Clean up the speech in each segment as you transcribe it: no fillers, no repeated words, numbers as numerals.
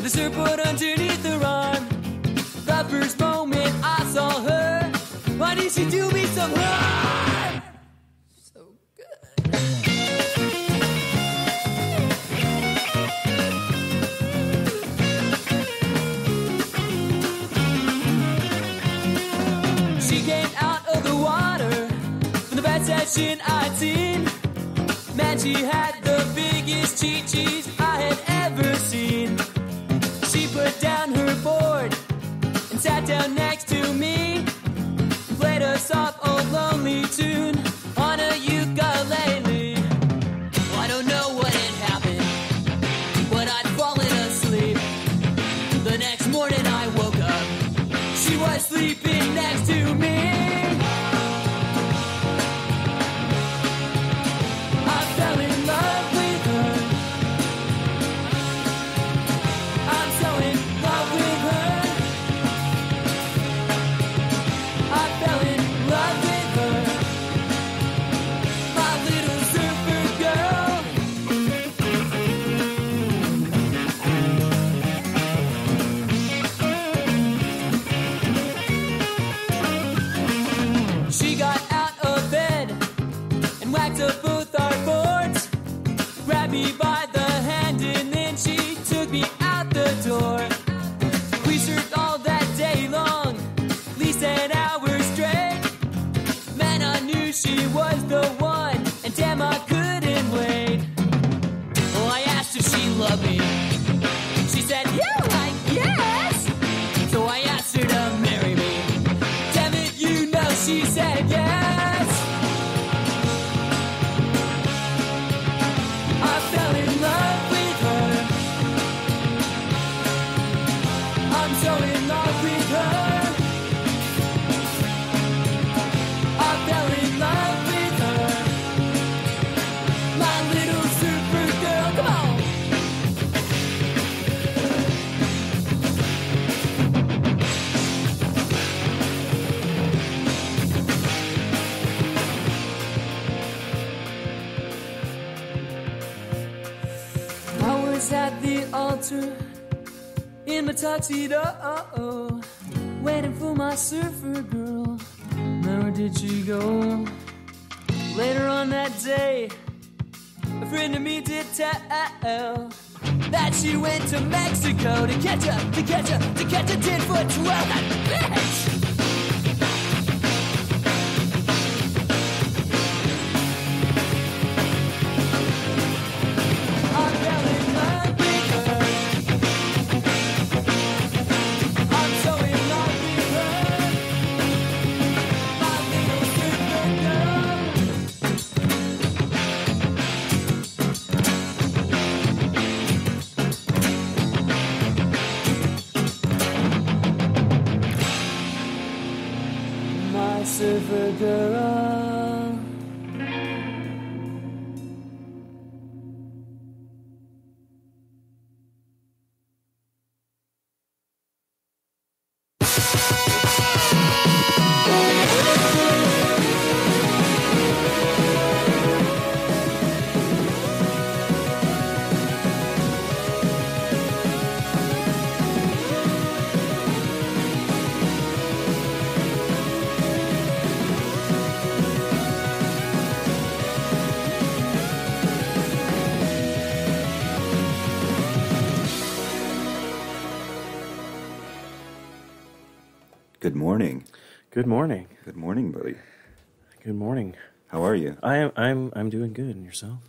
a surfboard underneath her arm. The first moment I saw her, why did she do me some harm? So good. She came out of the water from the best session I'd seen. Man, she had the biggest cheese I had ever seen. She put down her board and sat down next to me, played a soft old lonely tune on a ukulele. Well, I don't know what had happened, but I'd fallen asleep. The next morning I woke up, she was sleeping next to me. I fell in love with her. I'm so in love with her. I fell in love with her. My little super girl. She got out of bed and whacked up both our boards, grabbed me by the hand and then she took me out the door. We surfed all that day long, at least 10 hours straight. Man, I knew she was the one, and damn, I couldn't wait. Well, I asked if she loved me. She said, yeah, I guess. So I asked her to marry me. Damn it, you know she said yes. I fell in love with her. I'm so in love with her. I fell in love with her. My little super girl, come on. I was at the altar in my tuxedo, waiting for my surfer girl. Now where did she go? Later on that day, a friend of me did tell that she went to Mexico to catch a 10-foot swell. That bitch! I fell in love with her. I'm so in love with her. My little super girl. My surfer girl. Good morning. Good morning. Good morning, buddy. Good morning. How are you? I'm doing good. And yourself?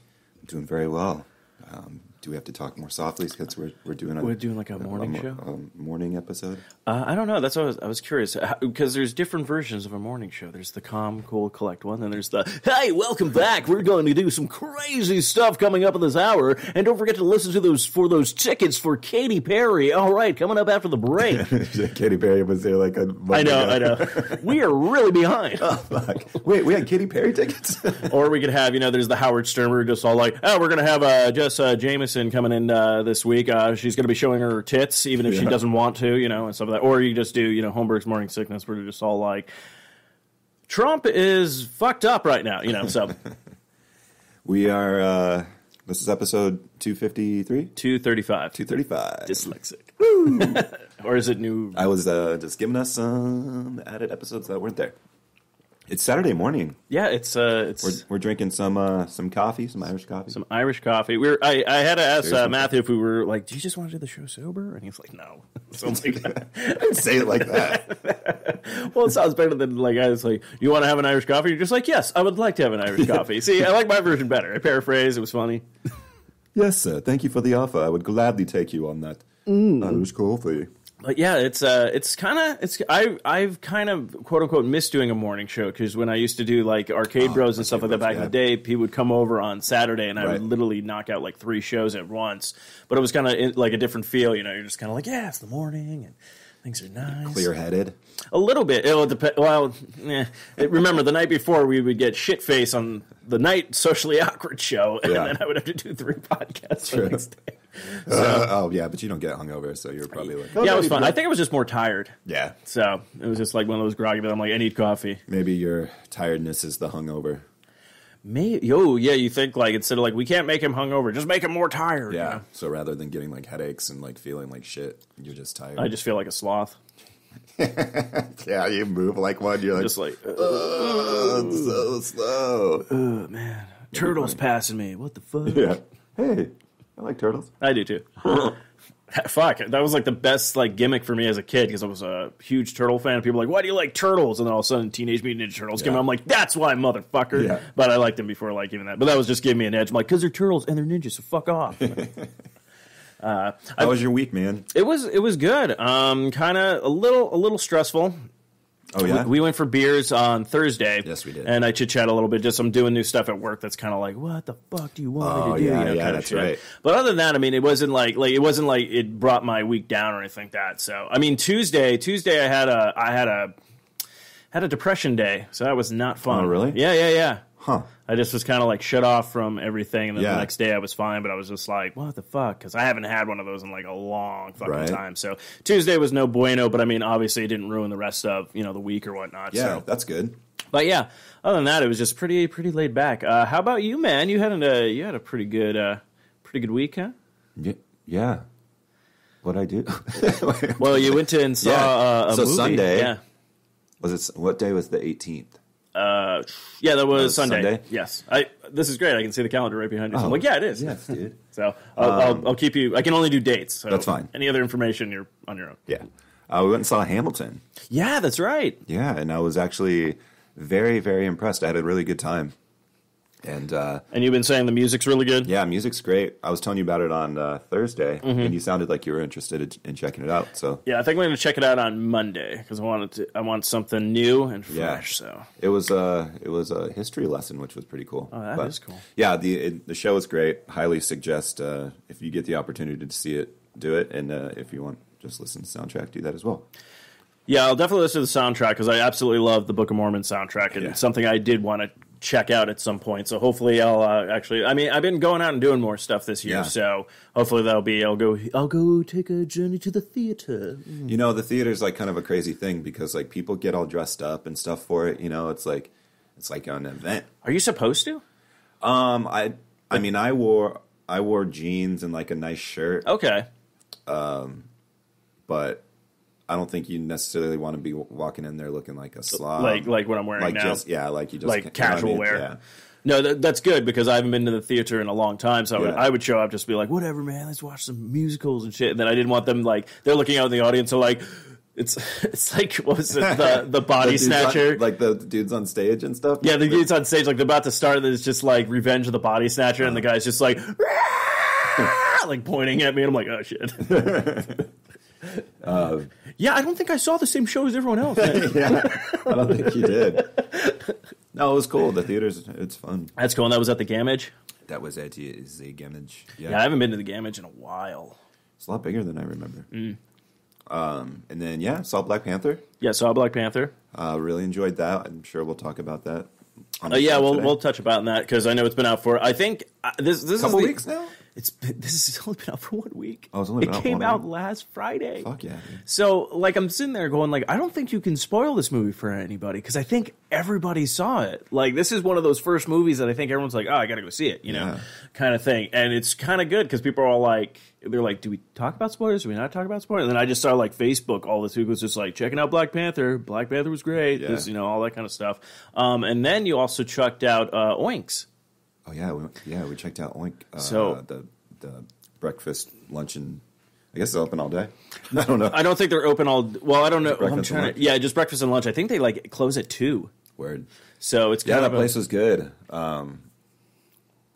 I'm doing very well. Do we have to talk more softly because we're doing like a morning show? A morning episode? I don't know. That's what I was curious because there's different versions of a morning show. There's the calm, cool, collect one. Then there's the hey, welcome back. We're going to do some crazy stuff coming up in this hour, and don't forget to listen to those tickets for Katy Perry. All right, coming up after the break. Katy Perry was there like a month I know. We are really behind. Oh, fuck. Wait, we had Katy Perry tickets? Or we could have, there's the Howard Stern. We're just all like, oh, we're going to have Jess Jameson coming in this week. She's going to be showing her tits, even if she doesn't want to, and stuff like that. Or you just do, Holmberg's Morning Sickness, where they're just all like, Trump is fucked up right now, so. We are This is episode 253? 235. 235. Dyslexic. Or is it new? I was just giving us some added episodes that weren't there. It's Saturday morning. Yeah, it's We're drinking some coffee, some Irish coffee. some Irish coffee. I had to ask Matthew if we were like, do you just want to do the show sober? And he's like, no. So I'm like, I didn't say it like that. well, it sounds better than like I was like, you want to have an Irish coffee? You're just like, yes, I would like to have an Irish coffee. See, I like my version better. I paraphrase. It was funny. Yes, sir. Thank you for the offer. I would gladly take you on that Irish coffee. But yeah, I've kind of quote unquote missed doing a morning show because when I used to do like Arcade Bros and stuff like that back in the day, people would come over on Saturday and I would literally knock out like 3 shows at once. But it was kind of like a different feel, you know. You're just kind of like, yeah, it's the morning and things are nice, Clear-headed. A little bit. It'll depend. Well, remember the night before we would get shit face on the night socially awkward show, and then I would have to do 3 podcasts the next day. Oh yeah, but you don't get hungover, so you're probably like, yeah, it was fun. I think I was just more tired. Yeah, so it was just like one of those groggy. But I'm like, I need coffee. Maybe your tiredness is the hungover. Maybe. You think like instead of like we can't make him hungover, just make him more tired. Yeah. You know? So rather than getting like headaches and like feeling like shit, you're just tired. I just feel like a sloth. Yeah, you move like one. You're like, just like, it's so slow. Oh man, turtles passing me. What the fuck? Yeah. Hey, I like turtles. I do too. Fuck, that was like the best like gimmick for me as a kid because I was a huge turtle fan. People were like, why do you like turtles? And then all of a sudden, Teenage Mutant Ninja Turtles came out. I'm like, that's why, motherfucker. Yeah. But I liked them before like even that. But that was just giving me an edge. I'm like, because they're turtles and they're ninjas, so fuck off. How was your week, man? It was good. Kind of a little stressful. Oh yeah, we went for beers on Thursday. Yes, we did. And I chit chat a little bit. Just I'm doing new stuff at work. That's kind of like, what the fuck do you want me to do? Yeah, you know, yeah, that's right. But other than that, I mean, it wasn't like it brought my week down or anything like that. So I mean, Tuesday I had a depression day, so that was not fun. Oh really? Yeah. Huh. I just was kind of like shut off from everything, and then the next day I was fine, but I was just like, what the fuck? Because I haven't had one of those in like a long fucking time. So Tuesday was no bueno, but I mean, obviously it didn't ruin the rest of, the week or whatnot. Yeah, so. that's good. But yeah, other than that, it was just pretty laid back. How about you, man? You had a pretty good week, huh? Yeah. What'd I do? Well, you went to and saw a movie. Sunday. Yeah. What day was the 18th? Yeah, that was Sunday. Yes. This is great. I can see the calendar right behind you. So I'm like, yeah, it is. Yes, dude. So I'll keep you. I can only do dates. So that's fine. Any other information, you're on your own. Yeah. We went and saw Hamilton. Yeah, that's right. Yeah, and I was actually very, very impressed. I had a really good time. And you've been saying the music's really good? Yeah, music's great. I was telling you about it on Thursday, and you sounded like you were interested in checking it out. So yeah, I think I'm going to check it out on Monday because I want something new and fresh. So it was a history lesson, which was pretty cool. Oh, that is cool. Yeah, the show is great. Highly suggest if you get the opportunity to see it, do it, and if you want just listen to the soundtrack, do that as well. Yeah, I'll definitely listen to the soundtrack because I absolutely love the Book of Mormon soundtrack, and it's something I did want to check out at some point. So hopefully I'll I mean, I've been going out and doing more stuff this year, so hopefully I'll go take a journey to the theater. You know, the theater's like kind of a crazy thing because like people get all dressed up and stuff for it. You know, it's like an event. Are you supposed to? I mean, I wore jeans and like a nice shirt. Okay. But I don't think you necessarily want to be walking in there looking like a slob. Like what I'm wearing now. Like you just like casual wear. Yeah. No, that's good because I haven't been to the theater in a long time. So I would show up just be like, whatever, man, let's watch some musicals and shit. And then I didn't want them like they're looking out in the audience, so like it's like what was it the body snatcher, like the dudes on stage and stuff. Yeah, the dudes on stage like they're about to start. It's just like Revenge of the Body Snatcher, and the guy's just like like pointing at me, and I'm like, oh shit. Yeah, I don't think I saw the same show as everyone else. Yeah, I don't think you did. No, it was cool. The it's fun. That's cool. And that was at the Gamage? That was at the Gamage. Yeah, I haven't been to the Gamage in a while. It's a lot bigger than I remember. And then, saw Black Panther. Yeah, saw Black Panther. Really enjoyed that. I'm sure we'll talk about that. We'll touch about that because I know it's been out for, I think, this is a couple weeks now? This has only been out for 1 week. Oh, it's only been out It came one out week? last Friday. Fuck yeah, dude. So, like, I'm sitting there going, like, I don't think you can spoil this movie for anybody because I think everybody saw it. Like, this is one of those first movies that I think everyone's like, oh, I got to go see it, you know, kind of thing. And it's kind of good because people are all like, they're like, do we talk about spoilers? Do we not talk about spoilers? And then I just saw, like, Facebook, all this week was just like, checking out Black Panther. Black Panther was great. Yeah. This, you know, all that kind of stuff. And then you also chucked out Oinks. Oh, yeah. We checked out Oink. So- the breakfast, lunch, and I guess it's open all day. I don't know. I don't think they're open all. Well, I don't know. I'm breakfast and trying to, yeah, just breakfast and lunch. I think they like close at 2. Word. So it's kind Yeah, of that place was good.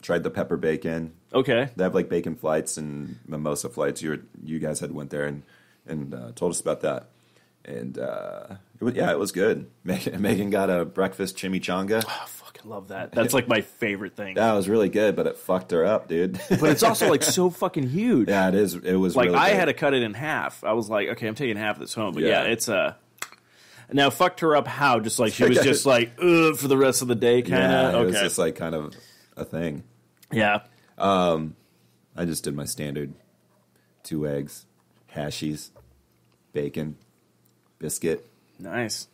Tried the pepper bacon. okay. They have like bacon flights and mimosa flights. You guys had went there and told us about that. And it was good. Megan got a breakfast chimichanga. I fucking love that. That's like my favorite thing. That was really good, but it fucked her up, dude. But it's also like so fucking huge. Yeah, it is. It was Like really I good. had to cut it in half. I was like, okay, I'm taking half of this home. But yeah, Yeah. it's now fucked her up. How? Just like she was just like ugh, for the rest of the day, kind Yeah, of. it was Okay. just like kind of a thing. Yeah. I just did my standard 2 eggs, hashies, bacon, biscuit. Nice.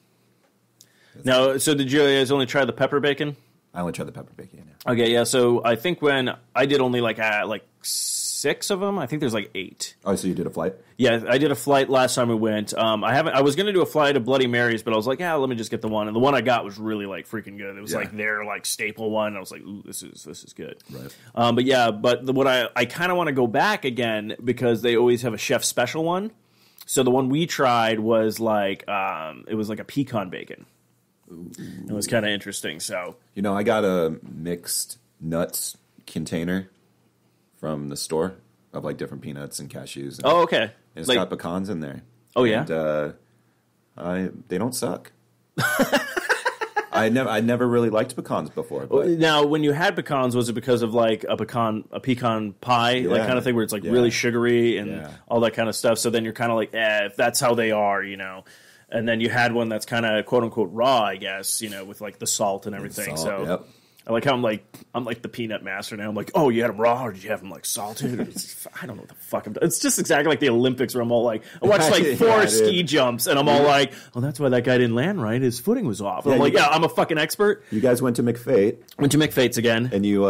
Now, so did you guys only try the pepper bacon? I only tried the pepper bacon. Yeah. Okay, yeah. So I think when I did only like 6 of them, I think there's like 8. Oh, so you did a flight? Yeah, I did a flight last time we went. I was going to do a flight of Bloody Marys, but I was like, yeah, let me just get the one. And the one I got was really like freaking good. It was like their like staple one. I was like, ooh, this is good. Right. But what I kind of want to go back again because they always have a chef special one. So the one we tried was like it was like a pecan bacon. Ooh. It was kind of interesting. So You know, I got a mixed nuts container from the store of like different peanuts and cashews. And, oh, okay. and it's Like- got pecans in there. Oh, yeah? And they don't suck. I never really liked pecans before. But Now, when you had pecans, was it because of like a pecan pie, like Yeah. kind of thing, where it's like Yeah. really sugary and Yeah. all that kind of stuff? So then you're kind of like, if that's how they are, you know. And then you had one that's kind of quote unquote raw, I guess, you know, with like the salt and everything. Salt, so yep. I like how I'm like the peanut master now. I'm like, oh, you had them raw, or did you have them like salted? I don't know what the fuck I'm doing. It's just exactly like the Olympics, where I'm all like, I watched like 4 Yeah, ski dude. jumps, and I'm all like, oh, that's why that guy didn't land right. His footing was off. And I'm Yeah, like, you- yeah, I'm a fucking expert. You guys went to McFate, Went to McFate's again. and you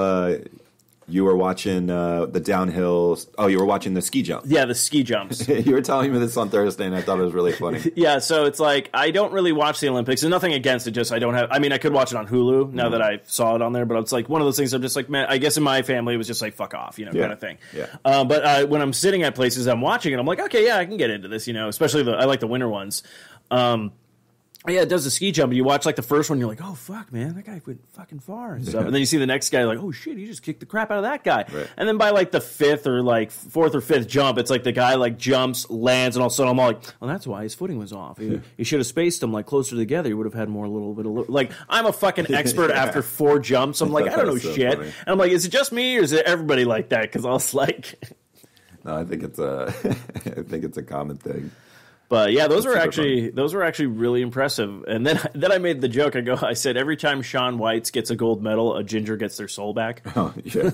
were watching the downhill. Oh, you were watching the ski jump. Yeah, the ski jumps. You were telling me this on Thursday, and I thought it was really funny. Yeah, so it's like I don't really watch the Olympics. There's nothing against it. Just I don't have. I mean, I could watch it on Hulu now that I saw it on there. But it's like one of those things. I'm just like, man. I guess in my family it was just like fuck off, you know, Yeah. kind of thing. Yeah. But when I'm sitting at places, I'm watching it. I'm like, okay, yeah, I can get into this, you know. Especially I like the winter ones. Yeah, it does the ski jump. And you watch like the first one, you're like, oh fuck, man, that guy went fucking far and stuff. And then you see the next guy, like, oh shit, he just kicked the crap out of that guy. Right. And then by like the 5th or like 4th or 5th jump, it's like the guy like jumps, lands, and all of a sudden I'm all like, well, that's why his footing was off. He should have spaced them like closer together. He would have had more little bit of like. I'm a fucking expert after 4 jumps. I'm like, I don't know That's so shit. funny. And I'm like, is it just me or is it everybody like that? Because I was like. No, I think it's a common thing. But yeah, those That's were super actually really impressive. And then I made the joke. I said every time Shaun Whites gets a gold medal, a ginger gets their soul back. Oh yeah.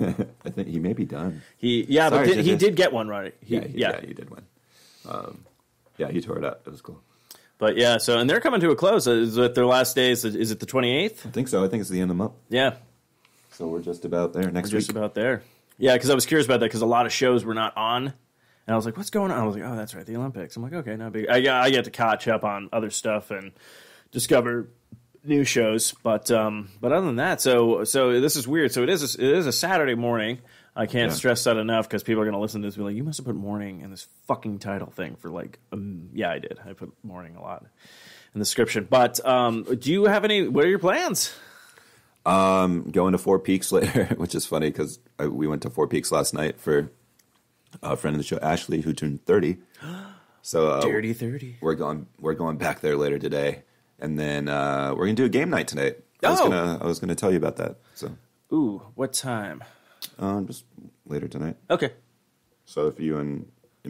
I think he may be done. He Sorry, did get one right. He did win. Yeah, he tore it up. It was cool. But yeah, so and they're coming to a close. Is it their last days? Is it the 28th? I think so. I think it's the end of the month. Yeah, So we're just about there next just week. about there. Yeah, because I was curious about that because a lot of shows were not on. And I was like, what's going on? I was like, oh, that's right, the Olympics. I'm like, okay, not big. I get to catch up on other stuff and discover new shows. But other than that, so this is weird. So it is a Saturday morning. I can't stress that enough because people are going to listen to this and be like, you must have put morning in this fucking title thing for like, yeah, I did. I put morning a lot in the description. But do you have what are your plans? Going to Four Peaks later, which is funny because we went to Four Peaks last night for a friend of the show, Ashley, who turned 30. So Dirty 30. We're going back there later today, and then we're gonna do a game night tonight. I was gonna tell you about that. So, Ooh, what time? just later tonight. Okay. So if you and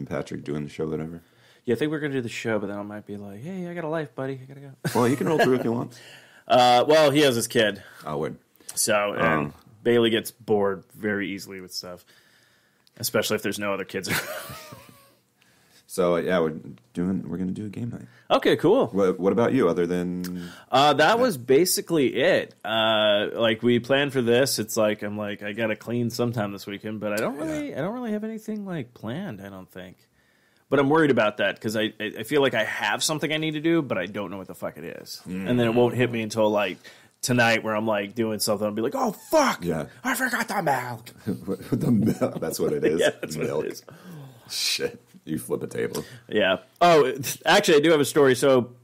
Patrick doing the show, whatever. Yeah, I think we're gonna do the show, but then I might be like, hey, I got a life, buddy. I gotta go. Well, you can roll through if you want. Well, he has his kid, Oh, word. so and Bailey gets bored very easily with stuff, especially if there's no other kids around. So yeah, we're gonna do a game night. Okay, cool. What about you? Other than that was basically it. Like we planned for this. It's like I'm like I gotta clean sometime this weekend, but I don't really have anything like planned. I don't think. But I'm worried about that because I feel like I have something I need to do, but I don't know what the fuck it is, and then it won't hit me until like tonight where I'm like doing something. I'll be like, oh fuck, I forgot the milk. the milk? That's what it is. Yeah, that's milk. what it is. Shit. You flip a table. Yeah. Oh, actually, I do have a story. So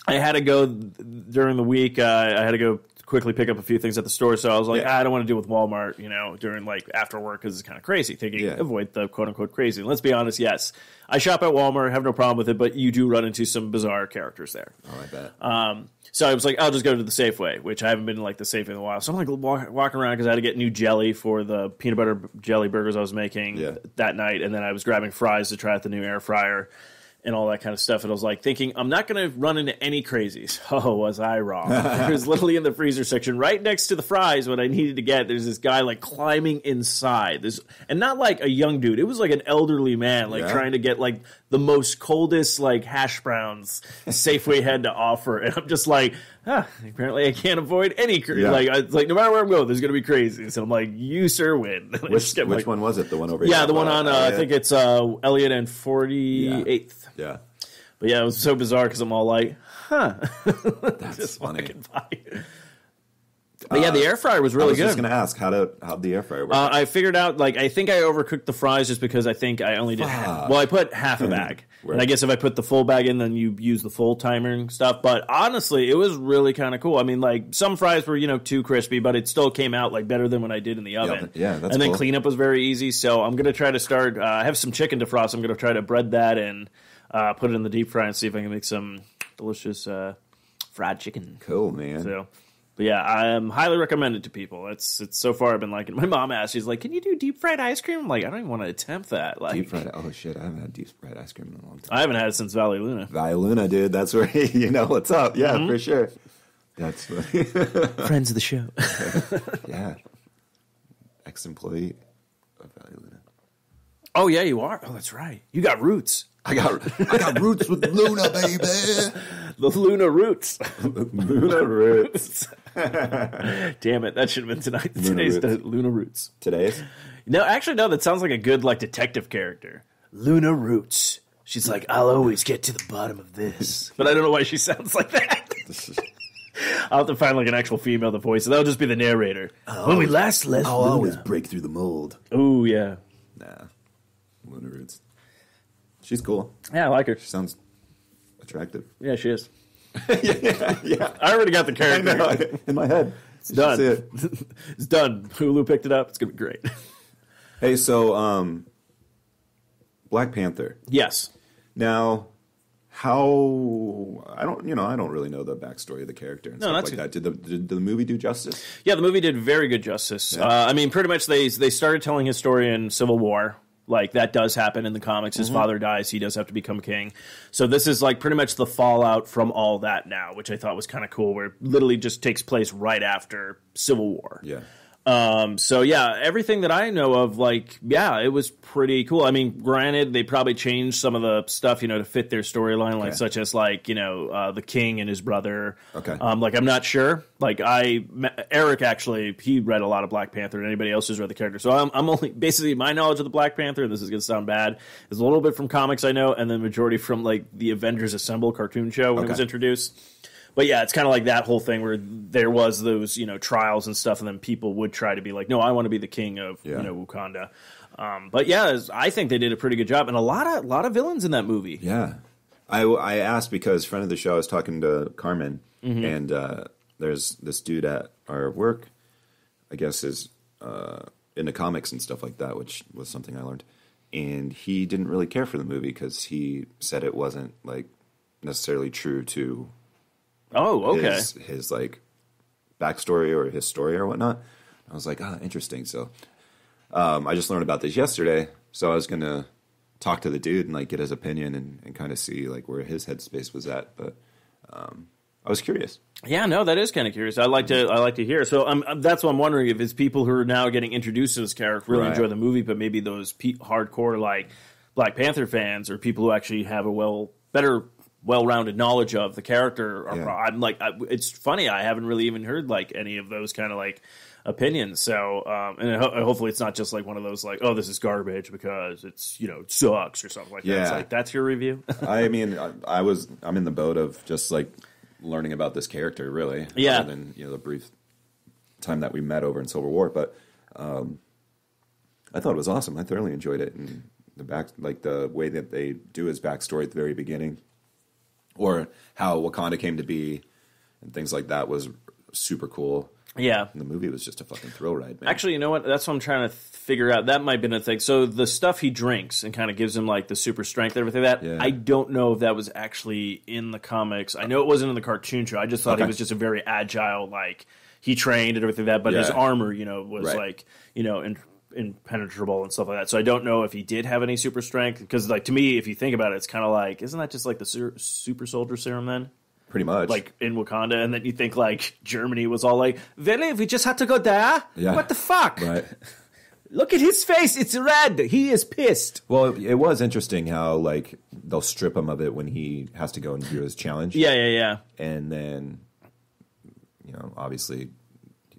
I had to go during the week. I had to go quickly pick up a few things at the store. So I was like, I don't want to deal with Walmart, during like after work because it's kind of crazy. Thinking avoid the quote unquote crazy. And let's be honest. Yes, I shop at Walmart. Have no problem with it. But you do run into some bizarre characters there. Oh, I bet. So I was like, I'll just go to the Safeway, which I haven't been to like the Safeway in a while. So I'm like walking around because I had to get new jelly for the peanut butter jelly burgers I was making that night. And then I was grabbing fries to try out the new air fryer and all that kind of stuff. And I was like thinking, I'm not going to run into any crazies. Oh, was I wrong? It was literally in the freezer section right next to the fries what I needed to get. There's this guy like climbing inside. And not like a young dude. It was like an elderly man like trying to get like the most coldest like hash browns Safeway had to offer. And I'm just like, apparently I can't avoid any like no matter where I'm going, there's going to be crazies. And I'm like, you sir win. Which one was it? The one over here? Yeah, the one on I think it's Elliott and 48th. Yeah. But yeah, it was so bizarre because I'm all like, That's just funny. But yeah, the air fryer was really good. I was just going to ask, how'd the air fryer work? I figured out, like, I think I overcooked the fries just because I think I only did half. Well, I put half a bag. And I guess if I put the full bag in, then you use the full timer and stuff. But honestly, it was really kind of cool. I mean, like, some fries were, too crispy, but it still came out, like, better than when I did in the oven. Yeah, that's And then cool. cleanup was very easy. So I'm going to try to start, I have some chicken defrost. I'm going to try to bread that and put it in the deep fry and see if I can make some delicious fried chicken. Cool, man. So... But yeah, I highly recommend it to people. It's so far I've been liking it. My mom asked, she's like, can you do deep fried ice cream? I'm like, I don't even want to attempt that. Like, deep fried, oh shit, I haven't had deep fried ice cream in a long time. I haven't had it since Valley Luna. Valley Luna, dude, that's where you know what's up. Yeah, for sure. That's funny. Friends of the show. Yeah. Ex-employee of Valley Luna. Oh yeah, you are. Oh, that's right. You got roots. I got roots with Luna, baby. The Luna roots. Luna roots. Damn it, that should have been tonight. Luna Today's Roots. the Luna Roots. Today's? No, actually, no, that sounds like a good like detective character. Luna Roots. She's like, I'll always get to the bottom of this. But I don't know why she sounds like that. I'll have to find like an actual female to voice it. That'll just be the narrator. When we last left I'll Luna. always break through the mold. Oh, yeah. Nah. Luna Roots. She's cool. Yeah, I like her. She sounds attractive. Yeah, she is. Yeah. I already got the character. I know. In my head. It's done. It's done. Hulu picked it up. It's going to be great. Hey, so Black Panther. Yes. Now, how I don't really know the backstory of the character and stuff like that. Did the movie do justice? Yeah, the movie did very good justice. Yeah. I mean, pretty much they started telling his story in Civil War. Like, that does happen in the comics. His father dies. He does have to become king. So this is, like, pretty much the fallout from all that now, which I thought was kind of cool, where it literally just takes place right after Civil War. Yeah. So, yeah, everything that I know of, like, yeah, it was pretty cool. I mean, granted, they probably changed some of the stuff, to fit their storyline, like, such as, like, the king and his brother. Okay. Like, I'm not sure. Like, Eric, actually, he read a lot of Black Panther, and anybody else who's read the character. So I'm only, basically, my knowledge of the Black Panther, and this is going to sound bad, is a little bit from comics I know, and then majority from, like, the Avengers Assemble cartoon show when it was introduced. But yeah, it's kind of like that whole thing where there was those, trials and stuff, and then people would try to be like, no, I want to be the king of, Wakanda. But yeah, I think they did a pretty good job, and a lot of villains in that movie. Yeah. I asked because friend of the show, I was talking to Carmen, and there's this dude at our work, I guess is into comics and stuff like that, which was something I learned. And he didn't really care for the movie because he said it wasn't like necessarily true to his like backstory or his story or whatnot. I was like, interesting. So I just learned about this yesterday. So I was going to talk to the dude and like get his opinion and kind of see like where his headspace was at. But I I was curious. Yeah, no, that is kind of curious. I like to hear. So that's what I'm wondering, if it's people who are now getting introduced to this character really enjoy the movie, but maybe those hardcore like Black Panther fans or people who actually have a well-rounded knowledge of the character. I'm like, it's funny. I haven't really even heard like any of those kind of like opinions. So, and hopefully it's not just like one of those like, oh, this is garbage because it's, it sucks or something like that. It's like, that's your review. I mean, I'm in the boat of just like learning about this character, really. Yeah. Other than, the brief time that we met over in Civil War. But I thought it was awesome. I thoroughly enjoyed it. And the way that they do his backstory at the very beginning, or how Wakanda came to be and things like that was super cool. Yeah. And the movie was just a fucking thrill ride, man. Actually, you know what? That's what I'm trying to figure out. That might have been a thing. So the stuff he drinks and kind of gives him like the super strength and everything I don't know if that was actually in the comics. I know it wasn't in the cartoon show. I just thought he was just a very agile, like he trained and everything like that, but his armor, was like, impenetrable and stuff like that. So I don't know if he did have any super strength, because like to me, if you think about it, it's kind of like, isn't that just like the super soldier serum then? Pretty much. Like in Wakanda, and then you think like Germany was all like, really? We just had to go there? Yeah. What the fuck? Right. Look at his face. It's red. He is pissed. Well, it was interesting how like they'll strip him of it when he has to go and do his challenge. Yeah. And then, obviously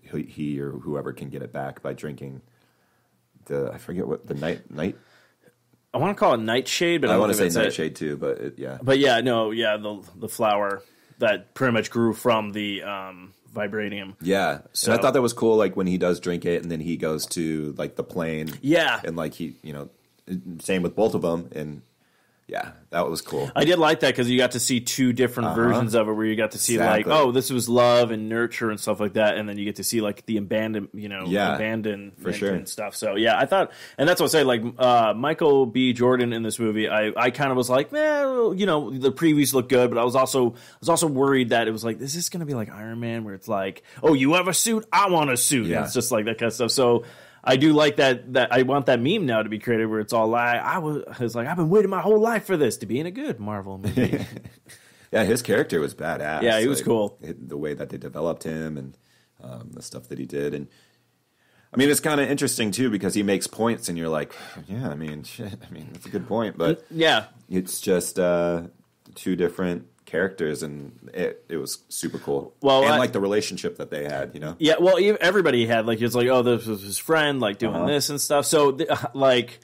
he or whoever can get it back by drinking I forget what the night. I want to call it nightshade, but I want to think say nightshade too. But But yeah, no, the flower that pretty much grew from the vibranium. Yeah, so and I thought that was cool. Like when he does drink it, and then he goes to like the plane. Yeah, and like he, same with both of them, and yeah, that was cool. I did like that because you got to see two different versions of it, where you got to see like, oh, this was love and nurture and stuff like that, and then you get to see like the abandonment for sure and stuff. So yeah, I thought, and that's what I say. Like Michael B. Jordan in this movie, I kind of was like, man, the previews look good, but I was also worried that it was like, is this going to be like Iron Man, where it's like, oh, you have a suit, I want a suit. Yeah, and it's just like that kind of stuff. So I do like that I want that meme now to be created where it's all like, it's like, I've been waiting my whole life for this to be in a good Marvel movie. Yeah, his character was badass. Yeah, he was cool. The way that they developed him and the stuff that he did. And I mean, it's kind of interesting too, because he makes points and you're like, yeah, I mean, shit. I mean, that's a good point. But yeah, it's just two different characters, and it was super cool. Well, and like the relationship that they had, Yeah, well, everybody had like, it's like, oh, this was his friend, like doing this and stuff. So like,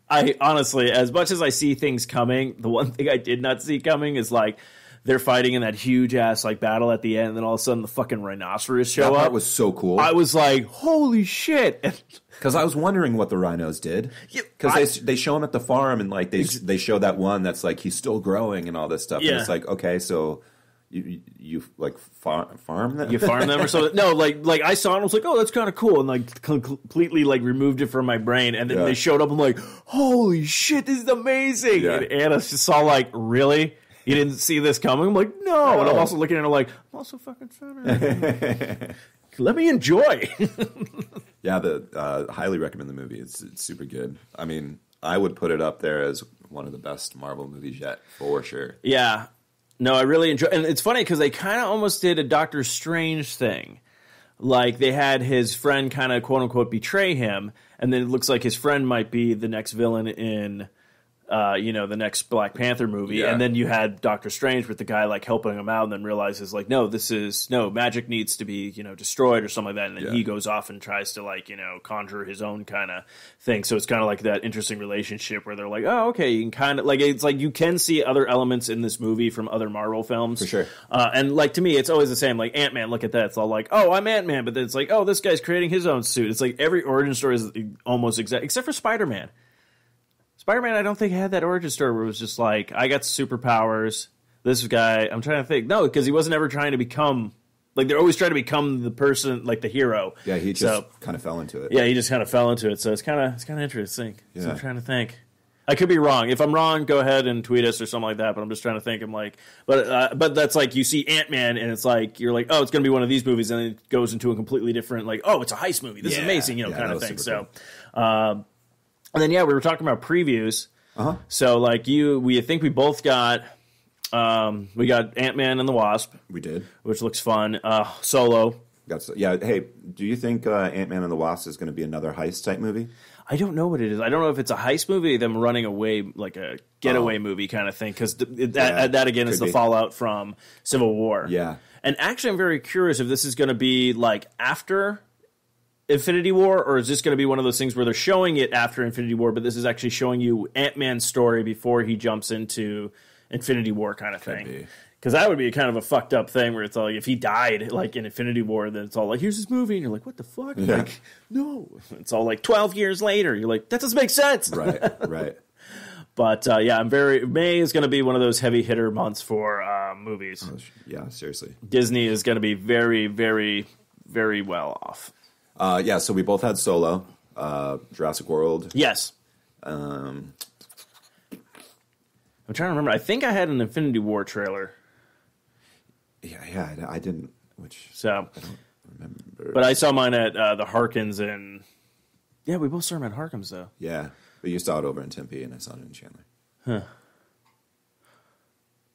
I honestly, as much as I see things coming, the one thing I did not see coming is like they're fighting in that huge ass like battle at the end, and then all of a sudden the fucking rhinoceros show up. That part was so cool. I was like, holy shit. Because I was wondering what the rhinos did. Because they show him at the farm, and like they show that one that's like he's still growing and all this stuff. Yeah. And it's like, okay, so you like farm them? You farm them or something? No, like I saw it and I was like, oh, that's kind of cool, and like completely like removed it from my brain. And then they showed up. I'm like, holy shit, this is amazing. Yeah. And Anna just saw like, really? You didn't see this coming? I'm like, no. And I'm also looking at her like, I'm also fucking fat. Let me enjoy. Yeah, highly recommend the movie. It's super good. I mean, I would put it up there as one of the best Marvel movies yet, for sure. Yeah. No, I really enjoy, and it's funny because they kind of almost did a Doctor Strange thing. Like they had his friend kind of quote unquote betray him, and then it looks like his friend might be the next villain in the next Black Panther movie. Yeah. And then you had Doctor Strange with the guy like helping him out, and then realizes like, no, magic needs to be, destroyed or something like that. And then he goes off and tries to like, conjure his own kind of thing. So it's kind of like that interesting relationship where they're like, oh, okay, you can kind of like, it's like you can see other elements in this movie from other Marvel films. For sure. And like to me, it's always the same. Like Ant-Man, look at that. It's all like, oh, I'm Ant-Man. But then it's like, oh, this guy's creating his own suit. It's like every origin story is almost exact, except for Spider-Man. Spider-Man, I don't think had that origin story where it was just like, I got superpowers. This guy, I'm trying to think. No, because he wasn't ever trying to become, like they're always trying to become the person, like the hero. Yeah, he just kind of fell into it. Yeah, he just kind of fell into it. So it's kind of interesting. Yeah. So I'm trying to think. I could be wrong. If I'm wrong, go ahead and tweet us or something like that. But I'm just trying to think. I'm like, but that's like you see Ant-Man and it's like you're like, oh, it's going to be one of these movies, and then it goes into a completely different, like, oh, it's a heist movie. This is amazing, kind of thing. So. Cool. And then, we were talking about previews. So, like, I think we both got We got Ant-Man and the Wasp, We did. which looks fun. Solo. Hey, do you think Ant-Man and the Wasp is going to be another heist type movie? I don't know what it is. I don't know if it's a heist movie, them running away, like a getaway movie kind of thing, because that again is the fallout from Civil War. Yeah. And actually, I'm very curious if this is going to be like after Infinity War, or is this going to be one of those things where they're showing it after Infinity War, but this is actually showing you Ant-Man's story before he jumps into Infinity War kind of thing. Because that would be kind of a fucked up thing where it's like, if he died like in Infinity War, then it's all like, here's this movie, and you're like, what the fuck? Yeah. Like, no. It's all like 12 years later. You're like, that doesn't make sense. Right. But yeah, May is going to be one of those heavy hitter months for movies. Oh, yeah, seriously. Disney is going to be very, very, very well off. So we both had Solo, Jurassic World. Yes. I'm trying to remember. I think I had an Infinity War trailer. Yeah, I didn't. So I don't remember. But I saw mine at the Harkins, and yeah, we both saw them at Harkins though. Yeah, but you saw it over in Tempe, and I saw it in Chandler.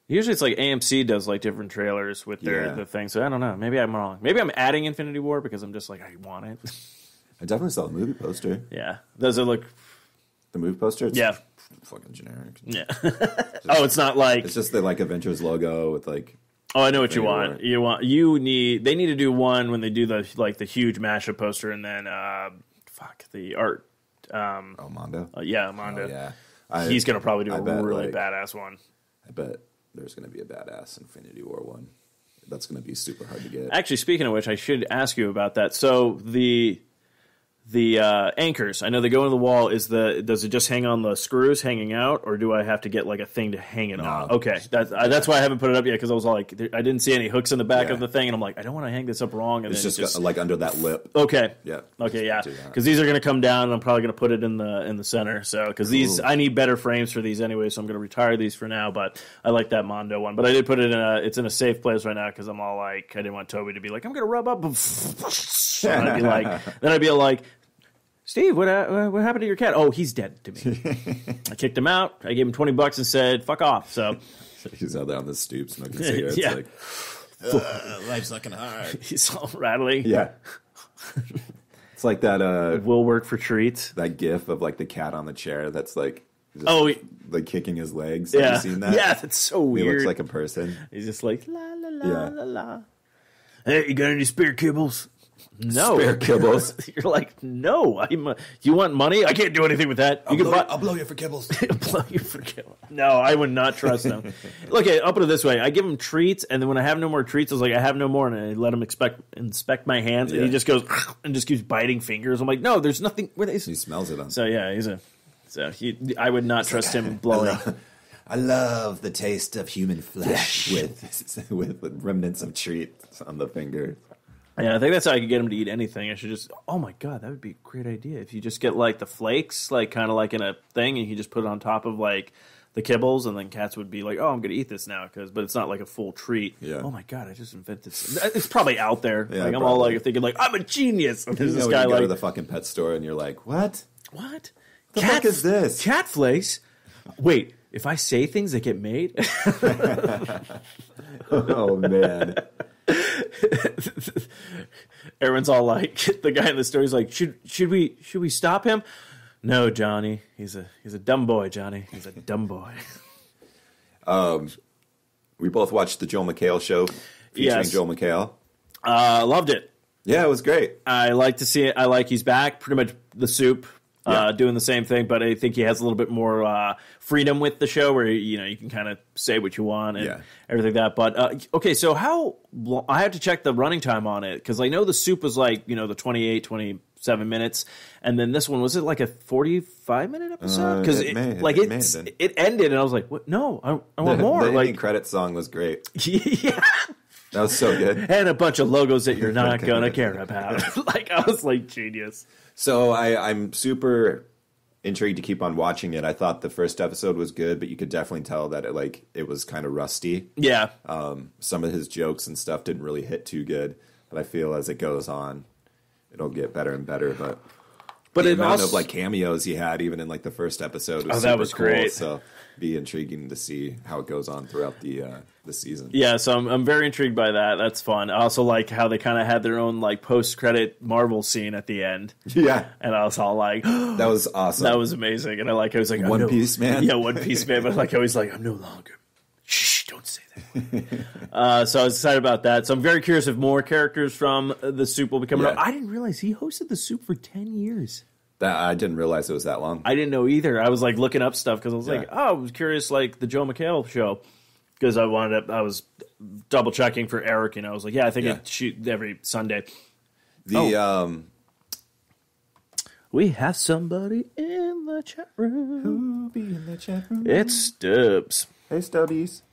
Usually, it's like AMC does like different trailers with the thing. So I don't know. Maybe I'm wrong. Maybe I'm adding Infinity War because I'm just like, I want it. I definitely saw the movie poster. Yeah, does it look? The movie poster? It's fucking generic. Yeah. It's not like it's just the like Avengers logo with like. Oh, I know what you want. They need to do one when they do the huge mashup poster, and then the art. Mondo. Mondo. Oh, yeah. He's gonna probably do bet, really badass one. I bet there's gonna be a badass Infinity War one. That's gonna be super hard to get. Actually, speaking of which, I should ask you about that. So the anchors, I know they go in the wall. Does it just hang on the screws hanging out, or do I have to get like a thing to hang it on? Okay, that's why I haven't put it up yet, because I was like, I didn't see any hooks in the back of the thing, and I'm like, I don't want to hang this up wrong. And it's just like under that lip. Okay. Yeah. Okay. Yeah. Because these are going to come down, and I'm probably going to put it in the center. So because these, I need better frames for these anyway, so I'm going to retire these for now. But I like that Mondo one. But I did put it it's in a safe place right now, because I'm all like, I didn't want Toby to be like, I'm going to rub up. And I'd be like, Steve, what happened to your cat? Oh, he's dead to me. I kicked him out. I gave him $20 and said, fuck off. So he's out there on the stoop smoking cigarettes. Yeah. Like, life's fucking hard. He's all rattly. Yeah. It's like that. Will work for treats. That gif of like the cat on the chair that's like. Like kicking his legs. Yeah. Have you seen that? Yeah, that's so weird. He looks like a person. He's just like, la, la, la, la, la. Hey, you got any spare kibbles? No. Spare kibbles. You're like, no. You want money? I can't do anything with that. I'll blow you for kibbles. Blow you for kibbles. No, I would not trust him. Look, I'll put it this way. I give him treats, and then when I have no more treats, I was like, I have no more, and I let him inspect my hands, and he just goes and just keeps biting fingers. I'm like, no, there's nothing. He smells it on. So yeah, I would not trust him blowing. I love the taste of human flesh with remnants of treats on the finger. Yeah, I think that's how I could get him to eat anything. I should just, oh my God, that would be a great idea. If you just get like the flakes, like kind of like in a thing, and you just put it on top of like the kibbles, and then cats would be like, oh, I'm going to eat this now, but it's not like a full treat. Yeah. Oh my God, I just invented something. It's probably out there. Yeah, like I'm all like thinking like, I'm a genius. And there's this guy you go like, to the fucking pet store and you're like, what? What? The fuck is this? Cat flakes? Wait, if I say things that get made? Oh, man. Everyone's all like, the guy in the story's like, should we stop him? No, Johnny. He's a dumb boy, Johnny. He's a dumb boy. We both watched the Joel McHale show featuring Joel McHale. Loved it. Yeah, it was great. I like to see it. I like he's back. Pretty much the soup. Doing the same thing, but I think he has a little bit more freedom with the show, where you can kind of say what you want and everything like that. But okay, so how long, I have to check the running time on it, because I know the soup was like the 28, 27 minutes, and then this one, was it like a 45-minute episode? Because it ended, and I was like, what? No, I want more. The ending credit song was great. Yeah. That was so good. And a bunch of logos that you're not gonna care about. I was like, genius. So I'm super intrigued to keep on watching it. I thought the first episode was good, but you could definitely tell that it was kind of rusty. Yeah. Some of his jokes and stuff didn't really hit too good, but I feel as it goes on, it'll get better and better. But But the it amount also, of like cameos he had, even in like the first episode, was that super was cool. great. So be intriguing to see how it goes on throughout the season. Yeah, so I'm very intrigued by that. That's fun. I also like how they kind of had their own like post-credit Marvel scene at the end. Yeah, And I was all like, that was awesome. that was amazing. And I was like, One Piece Man? Yeah, One Piece Man. But like, I was like, I'm no longer. Shh, don't say that. So I was excited about that. So I'm very curious if more characters from the Soup will be coming up. I didn't realize he hosted the Soup for 10 years. That I didn't realize it was that long. I didn't know either. I was like looking up stuff because I was like, I was curious, like the Joe McHale show, because I was double checking for Eric, and I was like, I think it shoot every Sunday. We have somebody in the chat room. Who be in the chat room? It's Stubbs. Hey, Stubbies.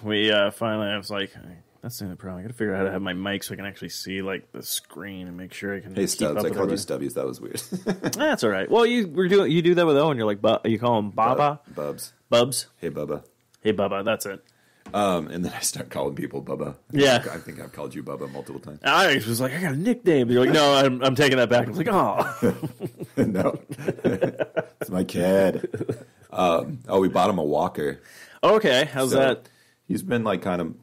We finally. I was like, that's the only problem. I got to figure out how to have my mic so I can actually see like the screen and make sure I can. Hey, keep Stubbs. up I with called you everybody. Stubbies. That was weird. That's all right. Well, you do that with Owen. You're like, you call him Baba, Bubs. Bubs. Hey, Bubba. Hey, Bubba. That's it. And then I start calling people Bubba. Yeah. I think I've called you Bubba multiple times. I was like, I got a nickname. You're like, no, I'm taking that back. I was like, oh. No. It's my kid. We bought him a walker. Okay, how's that? He's been like kind of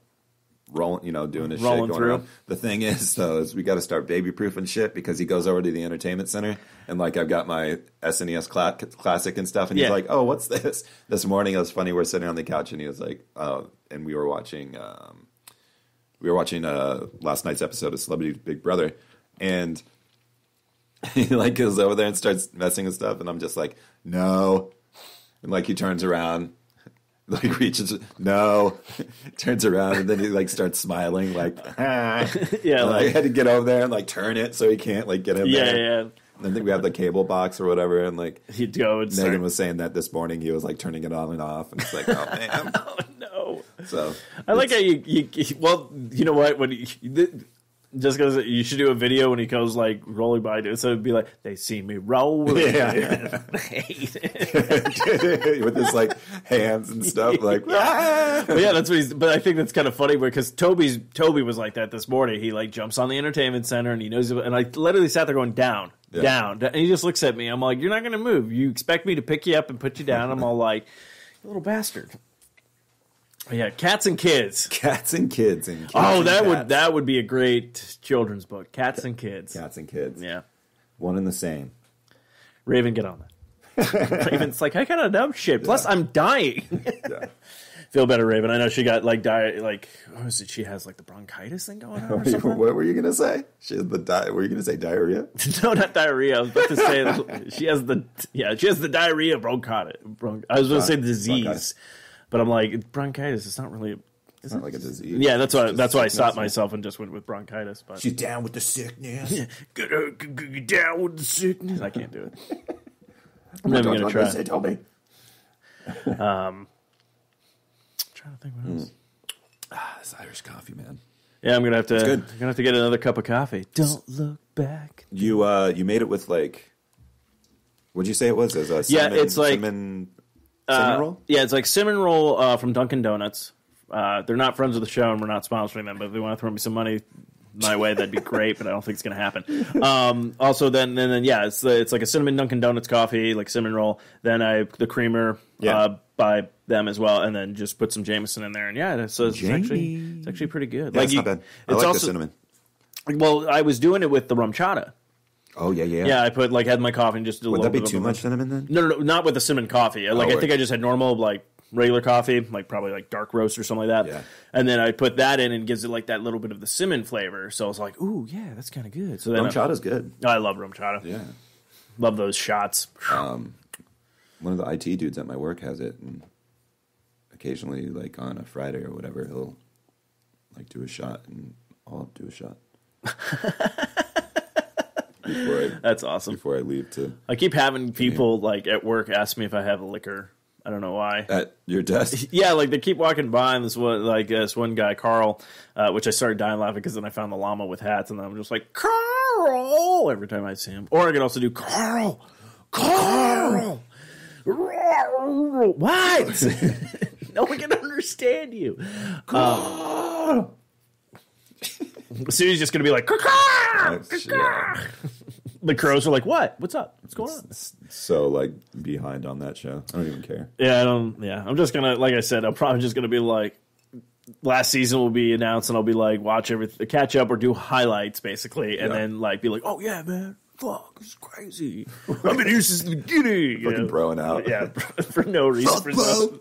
rolling, doing his Rolling shit going through. around. The thing is, though, is we got to start baby-proofing shit because he goes over to the entertainment center and like I've got my SNES Classic and stuff, and he's like, "Oh, what's this?" This morning it was funny. We're sitting on the couch and he was like, "Oh," and we were watching last night's episode of Celebrity Big Brother, and he like goes over there and starts messing with stuff, and I'm just like, "No," and like he turns around. Like reaches, no, turns around, and then he like starts smiling, like, Yeah, and I had to get over there and like turn it so he can't like get in there. yeah. And I think we have the cable box or whatever, and like He'd go and Megan was saying that this morning he was like turning it on and off, and it's like, oh man, Oh no! so I like how you well, you know what? When just because you should do a video when he goes like rolling by, so it'd be like they see me rolling, yeah. But with his like hands and stuff, like, yeah, that's what he's. But I think that's kind of funny because Toby was like that this morning. He like jumps on the entertainment center and he knows, and I literally sat there going down, and he just looks at me. I'm like, you're not going to move. You expect me to pick you up and put you down? I'm all like, you little bastard. Yeah, Cats and Kids. Cats and Kids. And kids Oh, and cats. that would be a great children's book. Cats and Kids. Cats and Kids. Yeah. One and the same. Raven, get on that. Raven's like, I got enough shit. Plus, I'm dying. Yeah. Feel better, Raven. I know she got like what was it? She has like the bronchitis thing going on or something. What were you gonna say? She has the were you gonna say diarrhea? No, not diarrhea. I was about to say she has the diarrhea bronchitis. I was going to say disease, Bronchitis. but I'm like bronchitis. It's not really. It's not like a disease. Yeah, that's why I stopped sickness. myself and just went with bronchitis. But She's down with the sickness. get down with the sickness. I can't do it. I'm never going to try. Say, tell me. Trying to think what else. This Irish coffee, man. Yeah, I'm gonna have to. good. Gonna have to get another cup of coffee. Don't look back. You made it with like, what'd you say it was? As a cinnamon, it's like- cinnamon roll. Yeah, it's like cinnamon roll from Dunkin' Donuts. They're not friends of the show, and we're not sponsoring them. But if they want to throw me some money my way, that'd be great. But I don't think it's going to happen. Also, then yeah, it's like a cinnamon Dunkin' Donuts coffee, like cinnamon roll. Then the creamer by them as well, and then just put some Jameson in there. And so it's actually pretty good. Yeah, it's not bad. I like the cinnamon. Well, I was doing it with the rum chata. Oh yeah. Yeah, I had my coffee and just did a Would little that be bit too of much cinnamon then? No, not with the cinnamon coffee. I think right. I just had normal, like, regular coffee, like probably like dark roast or something like that. Yeah. And then I put that in and gives it like that little bit of the cinnamon flavor. So I was like, ooh, yeah, that's kind of good. So then Rum chata's good. I love rum chata. Yeah. Love those shots. One of the IT dudes at my work has it, and occasionally, like on a Friday or whatever, he'll like do a shot, and I'll do a shot. That's awesome. Before I leave to I keep having people like at work ask me if I have liquor. I don't know why. at your desk. Yeah, like they keep walking by, and this one guy, Carl, which I started dying laughing because then I found the llama with hats, and then I'm just like, Carl, every time I see him. Or I can also do Carl. What? No one can understand you. So he's just going to be like, Oh, shit. The crows are like, what? What's up? What's going on? So like behind on that show. I don't even care. Yeah, I'm just gonna, like I said, I'm probably just gonna be like, last season will be announced, and I'll be like, watch everything, catch up, or do highlights basically, and then like be like, oh yeah, man, fuck, this is crazy. I've been here since the beginning. Fucking broing out. Yeah, for no reason.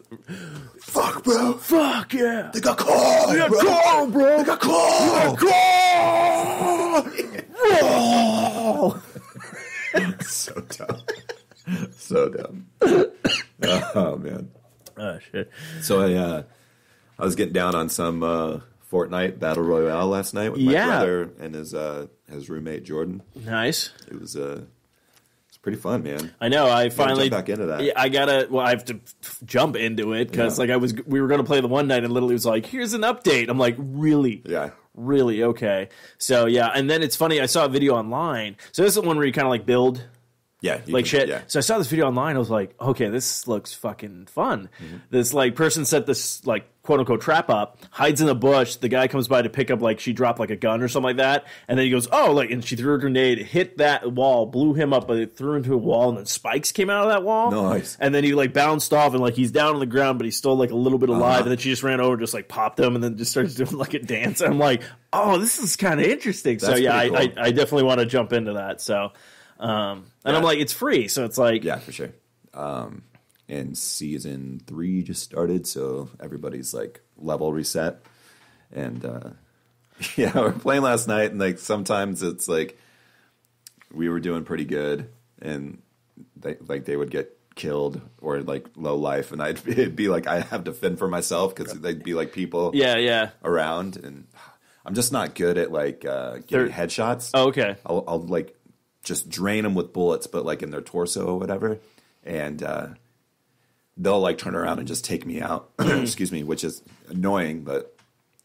Fuck, bro. Fuck yeah. They got Carl. They got Carl, bro. They got Carl. Carl. So dumb. So dumb. Oh man. Oh shit. So I was getting down on some Fortnite Battle Royale last night with my brother and his roommate Jordan. Nice. It was it's pretty fun, man. I know. I finally jump back into that. Yeah, I have to jump into it because we were going to play the one night, and literally was like, "Here's an update." I'm like, "Really? Yeah, really? Okay." So yeah, and then it's funny. I saw a video online. So this is the one where you kind of like build. Yeah, like shit. Yeah. So I saw this video online. I was like, okay, this looks fucking fun. This like person set this like quote unquote trap up, hides in a bush. The guy comes by to pick up, like she dropped like a gun or something like that, and then he goes, oh, like, and she threw a grenade, hit that wall, blew him up, but it threw into a wall, and then spikes came out of that wall. Nice. And then he like bounced off, and like he's down on the ground, but he's still like a little bit alive. And then she just ran over, just like popped him, and then just started doing like a dance. And I'm like, oh, this is kind of interesting. That's so yeah, cool. I definitely want to jump into that. So. And I'm like, it's free, so it's like... Yeah, for sure. And season 3 just started, so everybody's like level reset. And yeah, we were playing last night, and like sometimes it's like we were doing pretty good, and they would get killed or like low life, and it'd be like I have to fend for myself because they'd be like people around, and I'm just not good at like getting headshots. Oh, okay. I'll like just drain them with bullets, but like in their torso or whatever, and they'll like turn around and just take me out. Excuse me, which is annoying, but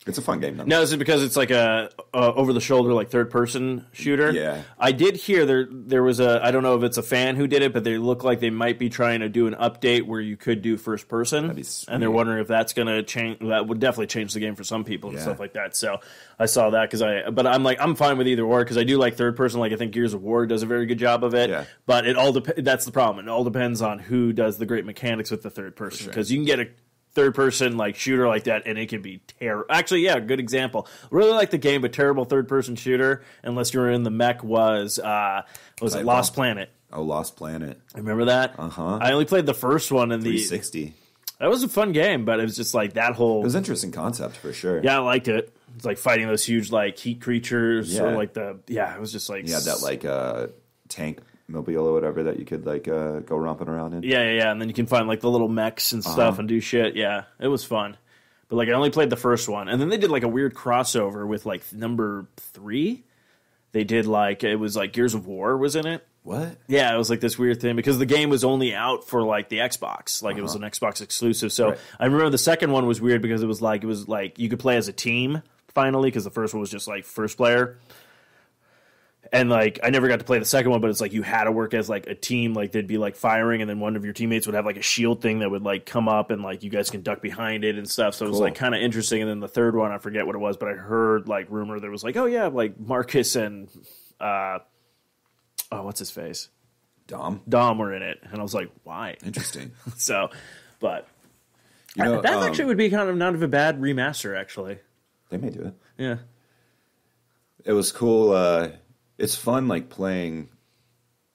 it's a fun game. Now, is it because it's like a over the shoulder, like third person shooter? Yeah. I did hear there was I don't know if it's a fan who did it, but they look like they might be trying to do an update where you could do first person. That'd be sweet. And they're wondering if that's going to change. That would definitely change the game for some people and stuff like that. So I saw that but I'm like, I'm fine with either or because I do like third person. Like I think Gears of War does a very good job of it. Yeah. But it all that's the problem. It all depends on who does the great mechanics with the third person because you can get a third person like shooter like that and it can be terrible. Actually, yeah, good example. Really like the game, but terrible third person shooter unless you're in the mech was it Lost Planet? Oh, Lost Planet. Remember that? Uh-huh. I only played the first one in 360. That was a fun game, but it was just like that whole... It was an interesting concept for sure. Yeah, I liked it. It's like fighting those huge like heat creatures or like it was just like... You had that like tank mobile or whatever that you could like go romping around in. Yeah, and then you can find like the little mechs and stuff and do shit. Yeah, it was fun. But like I only played the first one, and then they did like a weird crossover with like number 3. They did like it was like Gears of War was in it. What? Yeah, it was like this weird thing because the game was only out for like the Xbox, like it was an Xbox exclusive. So I remember the second one was weird because it was like you could play as a team finally because the first one was just like first player. And, like, I never got to play the second one, but it's like you had to work as, like, a team. Like, they'd be, like, firing, and then one of your teammates would have, like, a shield thing that would, like, come up, and, like, you guys can duck behind it and stuff. So it was, like, kind of interesting. And then the third one, I forget what it was, but I heard, like, rumor that was like, oh, yeah, like, Marcus and, what's his face? Dom were in it. And I was like, why? Interesting. So, but you know, that actually would be kind of not of a bad remaster, actually. They may do it. Yeah. It was cool. It's fun, like, playing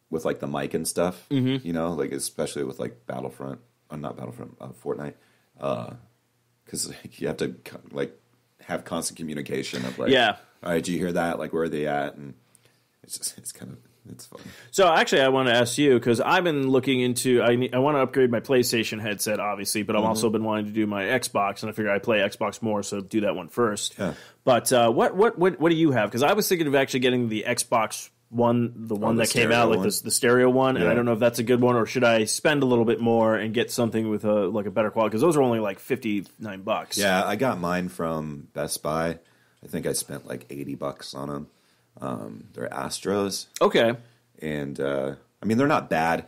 with, like, the mic and stuff, you know, like, especially with, like, Battlefront, not Battlefront, Fortnite, because like, you have to, like, have constant communication of, like, all right, do you hear that? Like, where are they at? And it's kind of, it's fun. So, actually, I want to ask you, because I've been looking into, I want to upgrade my PlayStation headset, obviously, but I've also been wanting to do my Xbox, and I figure I play Xbox more, so do that one first. Yeah. But what do you have? Because I was thinking of actually getting the Xbox One, the one that came out, like the stereo one, and I don't know if that's a good one, or should I spend a little bit more and get something with a better quality? Because those are only like $59. Yeah, I got mine from Best Buy. I think I spent like $80 on them. They're Astros. Okay. And I mean, they're not bad.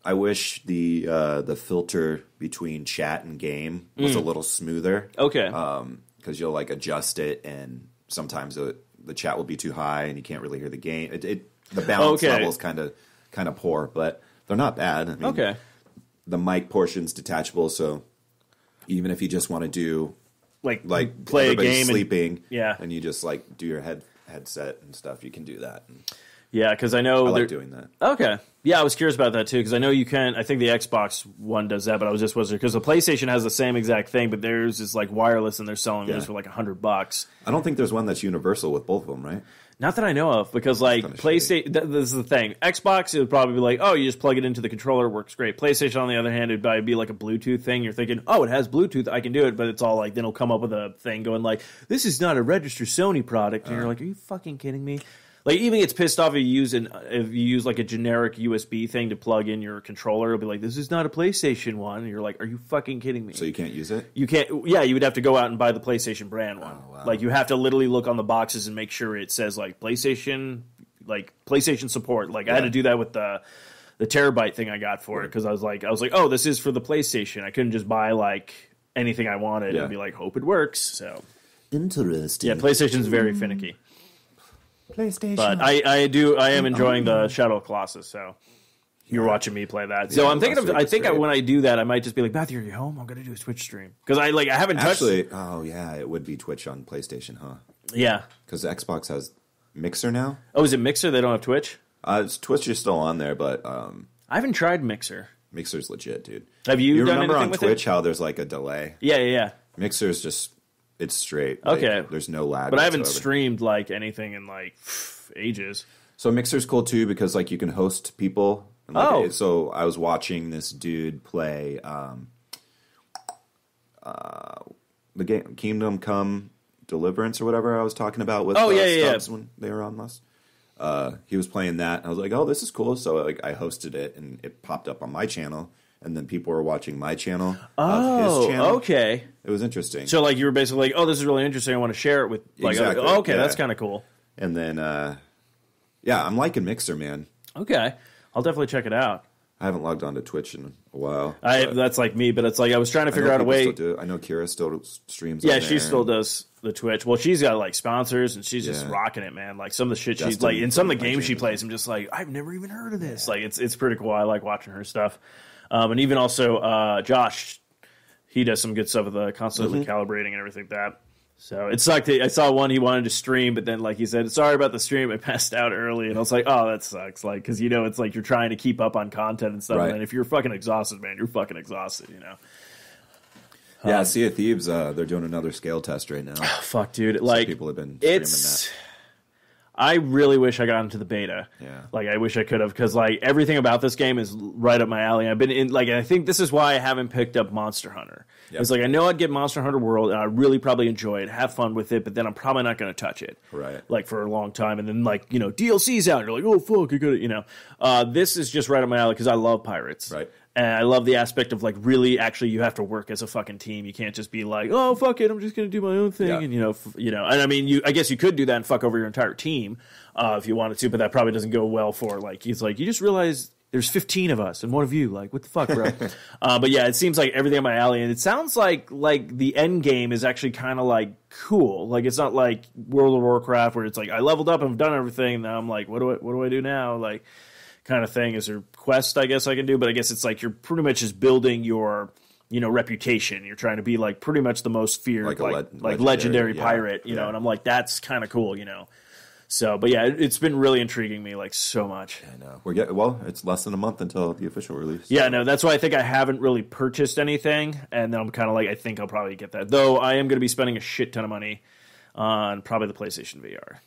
I wish the filter between chat and game was a little smoother. Okay. Because you'll like adjust it, and sometimes the chat will be too high, and you can't really hear the game. The balance level is kind of poor, but they're not bad. I mean, Okay. The mic portion's detachable, so even if you just want to do Like play a everybody's game sleeping, yeah. and you just like do your headset and stuff, you can do that. And Yeah, because I know I like doing that. Okay, yeah, I was curious about that too because I know you can. I think the Xbox one does that, but I was just wondering because the PlayStation has the same exact thing, but theirs is like wireless and they're selling theirs for like $100. I don't think there's one that's universal with both of them, right? Not that I know of, because like PlayStation, this is the thing. Xbox, it would probably be like, oh, you just plug it into the controller, it works great. PlayStation, on the other hand, it'd probably be like a Bluetooth thing. You're thinking, oh, it has Bluetooth, I can do it, but it's all like, then it'll come up with a thing going like, this is not a registered Sony product, and you're like, are you fucking kidding me? Like, even gets pissed off if you use like a generic USB thing to plug in your controller. It'll be like, this is not a PlayStation one. And you're like, are you fucking kidding me? So you can't use it? You can't. Yeah, you would have to go out and buy the PlayStation brand one. Oh, wow. Like, you have to literally look on the boxes and make sure it says like PlayStation support. Like, I had to do that with the terabyte thing I got for it because I was like, oh, this is for the PlayStation. I couldn't just buy like anything I wanted and be like, hope it works. So interesting. yeah, PlayStation's very finicky. PlayStation. But I am enjoying the Shadow of Colossus, so you're watching me play that. So I'm thinking when I do that, I might just be like, Matthew, are you home? I'm going to do a Twitch stream. Because I haven't touched... Actually, oh yeah, it would be Twitch on PlayStation, huh? Yeah. Because Xbox has Mixer now. Oh, is it Mixer? They don't have Twitch? Twitch is still on there, but... I haven't tried Mixer. Mixer's legit, dude. Have you done remember anything on with Twitch it? how there's like a delay? Yeah. Mixer's just... It's straight. Like, Okay. There's no lag. But I haven't whatsoever. streamed like anything in like ages. So Mixer's cool too because like you can host people. And, like, Oh. So I was watching this dude play the game Kingdom Come Deliverance or whatever I was talking about with Stubbs when they were on last. He was playing that. I was like, oh, this is cool. So like I hosted it and it popped up on my channel. And then people were watching my channel of his channel. Okay. It was interesting. So like you were basically like, oh, this is really interesting. I want to share it with like, Exactly, okay, yeah. that's kind of cool. And then, yeah, I'm liking Mixer, man. Okay. I'll definitely check it out. I haven't logged on to Twitch in a while. That's like me, but it's like I was trying to figure out a way. I know Kira still streams. Yeah, on she there still does the Twitch. Well, she's got like sponsors, and she's just rocking it, man. Like some of the shit she's like in some of the games she plays. I'm just like, I've never even heard of this. Like it's pretty cool. I like watching her stuff. And even also Josh, he does some good stuff with the constantly calibrating and everything like that. So it sucked. I saw one he wanted to stream, but then like he said, sorry about the stream. I passed out early, and I was like, oh, that sucks. Like because it's like you're trying to keep up on content and stuff, right. and if you're fucking exhausted, man, you're fucking exhausted. Yeah, Sea of Thieves, they're doing another scale test right now. Fuck, dude. Like people have been streaming that. I really wish I got into the beta. Yeah. Like, I wish I could have, because, like, everything about this game is right up my alley. I've been in, like, I think this is why I haven't picked up Monster Hunter. Yep. It's like, I know I'd get Monster Hunter World, and I'd really probably enjoy it, have fun with it, but then I'm probably not going to touch it. Right. Like, for a long time. And then, like, DLC's out, and you're like, oh, fuck, I got it, This is just right up my alley, because I love pirates. Right. And I love the aspect of, like, really, actually, you have to work as a fucking team. You can't just be like, oh, fuck it, I'm just going to do my own thing. Yeah. And, and I mean, I guess you could do that and fuck over your entire team if you wanted to, but that probably doesn't go well for, like, he's like, you just realize there's 15 of us and one of you. Like, what the fuck, bro? But, yeah, it seems like everything in my alley. And it sounds like the end game is actually kind of, like, cool. Like, it's not like World of Warcraft where it's like, I leveled up and I've done everything. Now I'm like, what do I do now? Like, kind of thing. Is there quest I guess I can do, but I guess it's like you're pretty much just building your reputation. You're trying to be like pretty much the most feared like legendary pirate, know, and I'm like, that's kind of cool, So, but yeah, it's been really intriguing me like so much. I know. It's less than a month until the official release. Yeah, no, that's why I think I haven't really purchased anything, and then I'm kind of like, I think I'll probably get that. Though I am going to be spending a shit ton of money on probably the PlayStation VR.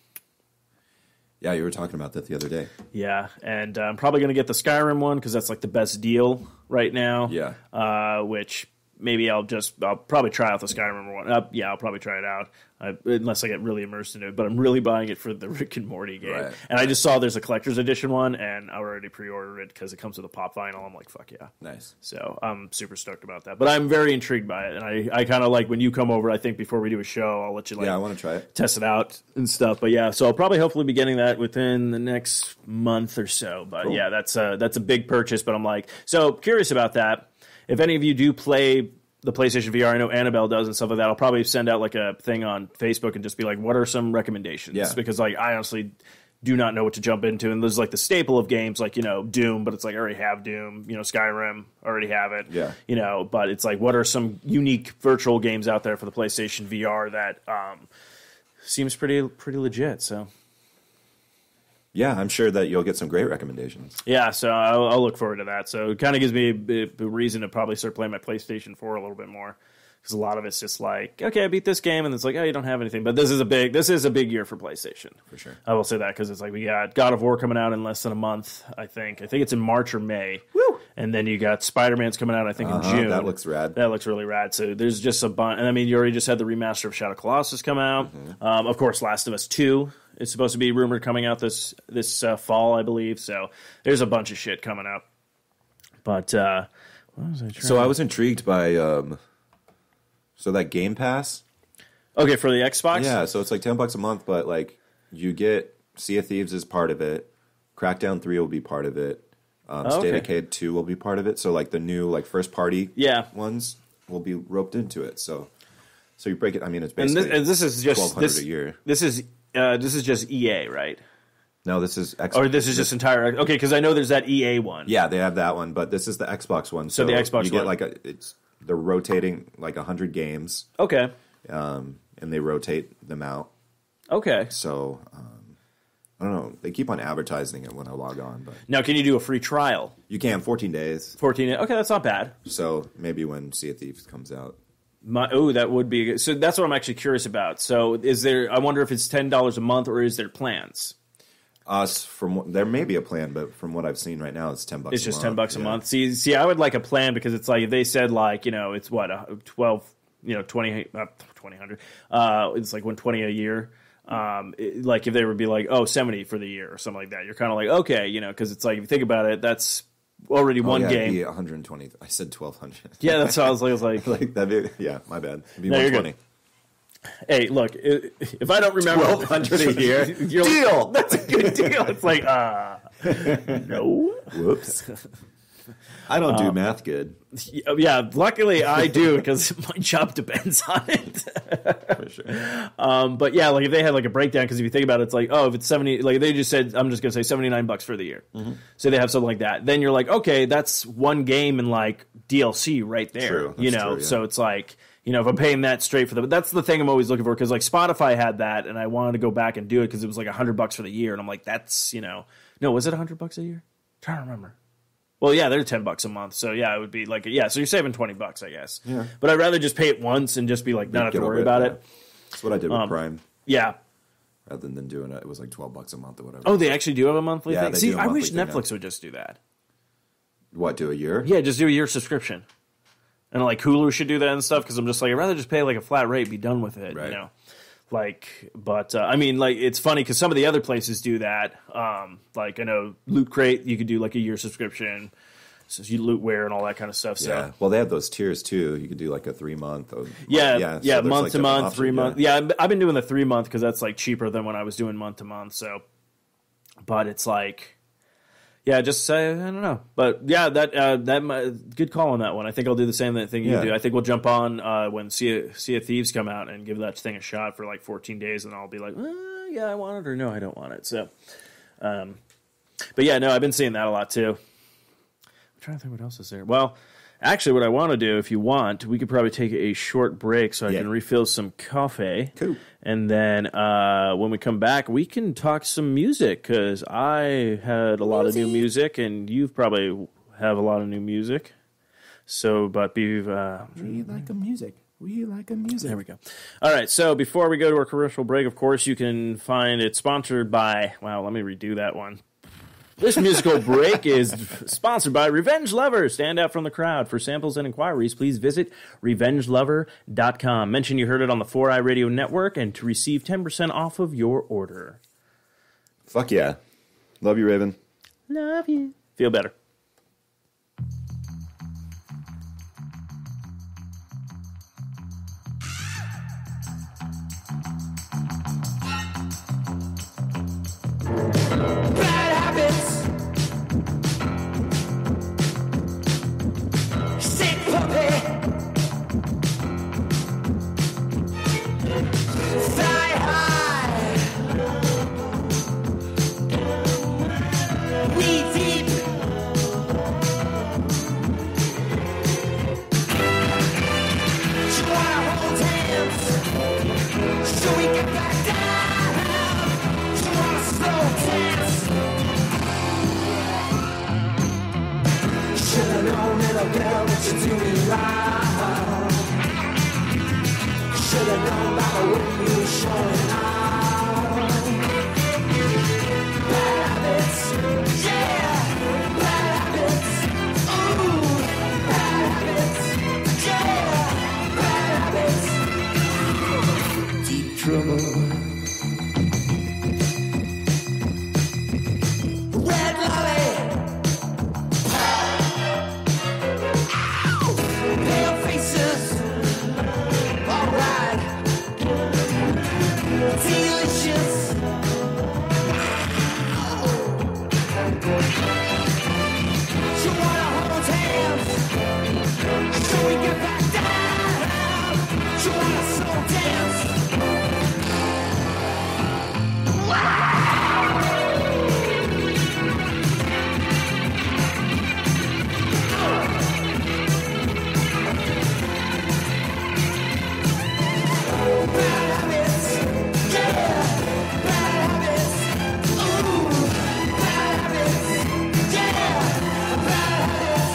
Yeah, you were talking about that the other day. Yeah, and I'm probably going to get the Skyrim one because that's like the best deal right now. Yeah. Which maybe I'll probably try out the Skyrim one. Yeah, I'll probably try it out unless I get really immersed in it. But I'm really buying it for the Rick and Morty game. Right. And I just saw there's a collector's edition one, and I already pre-ordered it because it comes with a pop vinyl. I'm like, fuck yeah. Nice. So I'm super stoked about that. But I'm very intrigued by it, and I kind of like when you come over. I think before we do a show, I'll let you I want to try it, test it out and stuff. But yeah, so I'll probably hopefully be getting that within the next month or so. But cool. Yeah, that's a big purchase. But I'm like, so curious about that. If any of you do play the PlayStation VR, I know Annabelle does and stuff like that. I'll probably send out like a thing on Facebook and just be like, what are some recommendations? Yeah. Because like I honestly do not know what to jump into. And there's like the staple of games like, Doom, but it's like I already have Doom, Skyrim, already have it. Yeah. But it's like what are some unique virtual games out there for the PlayStation VR that seems pretty legit, so yeah, I'm sure that you'll get some great recommendations. yeah, so I'll look forward to that. So it kind of gives me a reason to probably start playing my PlayStation 4 a little bit more. Because a lot of it's just like, okay, I beat this game, and it's like, oh, you don't have anything. But this is a big year for PlayStation. For sure. I will say that, because it's like we got God of War coming out in less than a month, I think. I think it's in March or May. Woo! And then you got Spider-Man's coming out, I think, in June. That looks rad. That looks really rad. So there's just a bunch. And I mean, you already just had the remaster of Shadow of Colossus come out. Mm-hmm. Of course, Last of Us 2 is supposed to be rumored coming out this fall, I believe. So there's a bunch of shit coming up. But what was I trying So I was intrigued by... So that Game Pass? Okay, for the Xbox? Yeah, so it's like $10 a month, but like you get Sea of Thieves as part of it. Crackdown 3 will be part of it. State of Decay 2 will be part of it. So like the new like first party ones will be roped into it. So you break it. I mean, it's basically and this is just $1,200 a year. This is just EA, right? No, this is Xbox. Or this is just entire. Okay, because I know there's that EA one. Yeah, they have that one, but this is the Xbox one. So the Xbox you get one. like they're rotating like 100 games. Okay. And they rotate them out. Okay. So I don't know. They keep on advertising it when I log on, but now can you do a free trial? You can 14 days. 14. Okay, that's not bad. So maybe when Sea of Thieves comes out. That would be good. So that's what I'm actually curious about. So I wonder if it's $10 a month or is there plans? There may be a plan, but from what I've seen right now, it's $10 It's just $10 a month. See, I would like a plan because it's like if they said like, it's what, 12, 20, 2,000. It's like 120 a year. Like if they would be like, 70 for the year or something like that. You're kind of like, okay, because it's like, if you think about it, that's already one game. It'd be 120. I said 1,200. Yeah, that's what I was like, that'd be, yeah, my bad. It'd be no, 120. Hey, look, if I don't remember $1,200 a year, deal. That's a good deal. It's like, no. Whoops. I don't do math good. Yeah, luckily I do because my job depends on it. For sure. But yeah, like if they had like a breakdown, because if you think about it, it's like, if it's 70, like they just said, I'm just gonna say $79 for the year. Mm-hmm. So they have something like that. Then you're like, okay, that's one game and like DLC right there. True. True, yeah. So it's like. If I'm paying that straight for that's the thing I'm always looking for, because like Spotify had that, and I wanted to go back and do it because it was like $100 for the year, and I'm like, that's no, was it $100 a year? I'm trying to remember. Well, yeah, they're $10 a month, so yeah, it would be like so you're saving $20, I guess. Yeah. But I'd rather just pay it once and just be like not have to worry about it. That's what I did with Prime. Yeah. Rather than doing it was like $12 a month or whatever. Oh, they actually do have a monthly thing. They See, do a I monthly wish thing Netflix now. would just do that. What, do a year? Yeah, just do a year subscription. And like Hulu should do that and stuff, because I'm just like, I'd rather just pay like a flat rate, be done with it, Right. But I mean, like it's funny because some of the other places do that. Like I know Loot Crate, you could do like a year subscription, so you lootware and all that kind of stuff. So. Yeah, well, they have those tiers too. You could do like a 3 month. Yeah, so month to month, 3 month. Yeah. Yeah, I've been doing the 3 month because that's like cheaper than when I was doing month to month. So, but it's like. Yeah, just say I don't know, but yeah, that good call on that one. I think I'll do the same thing you do. I think we'll jump on when Sea of Thieves come out and give that thing a shot for like 14 days, and I'll be like, yeah, I want it, or no, I don't want it. So, but yeah, no, I've been seeing that a lot too. I'm trying to think what else is there. Well, actually, what I want to do, if you want, we could probably take a short break so I can refill some coffee. Cool. And then when we come back, we can talk some music, because I had a lot of new music, and you probably have a lot of new music. So, but We like a music. There we go. All right, so before we go to our commercial break, of course, you can find it sponsored by... Wow, let me redo that one. This musical break is sponsored by Revenge Lover. Stand out from the crowd. For samples and inquiries, please visit revengelover.com. Mention you heard it on the 4i Radio Network and to receive 10% off of your order. Fuck yeah. Love you, Raven. Love you. Feel better. little girl that you do me wrong. Should've known by the way you were showing off. Bad habits, yeah, bad habits, ooh, bad habits, yeah, bad habits, deep trouble. Red lolly, pale faces, alright, delicious. She wanna hold hands, so we get back down. She wanna slow dance. Bad habits, yeah, bad habits, ooh, bad habits, yeah, bad habits.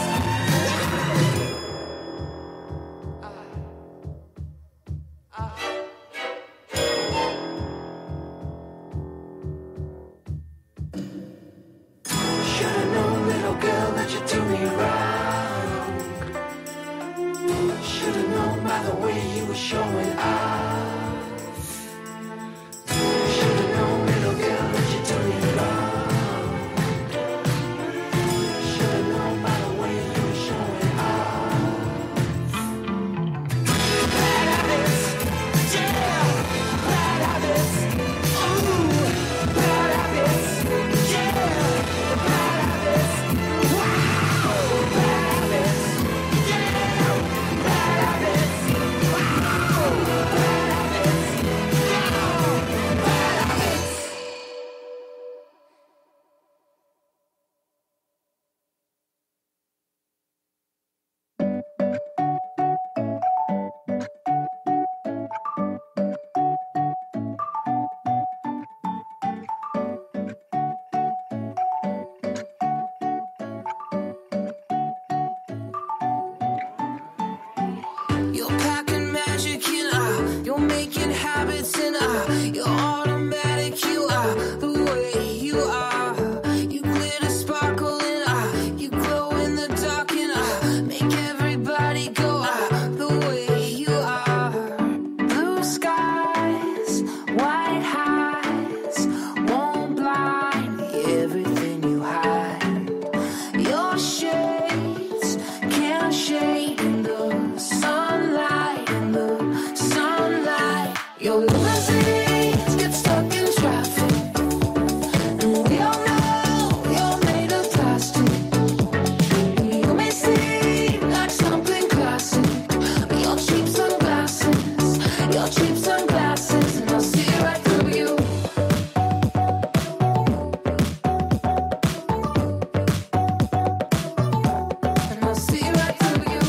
Should've known, little girl, that you do me wrong. Should've known by the way you were showing off. Should've known, little girl, that you do me wrong. Should've known by the way you were showing off. Bad habits, yeah, bad habits, ooh, bad habits, yeah, bad habits, wow, bad habits, yeah, bad habits, wow, bad habits, wow, bad habits. You're packing magic in, you're making habits in, you're automatic, you are the way you are. You glitter sparkle in, you glow in the dark and make everybody go the way you are. Blue skies, white highs, won't blind everything you hide. Your shades can't shade in the sunlight, in the sunlight. Your limousines get stuck in traffic, and we all know you're made of plastic. You may seem like something classic, but your cheap sunglasses, and I'll see right through you. And I'll see right through you.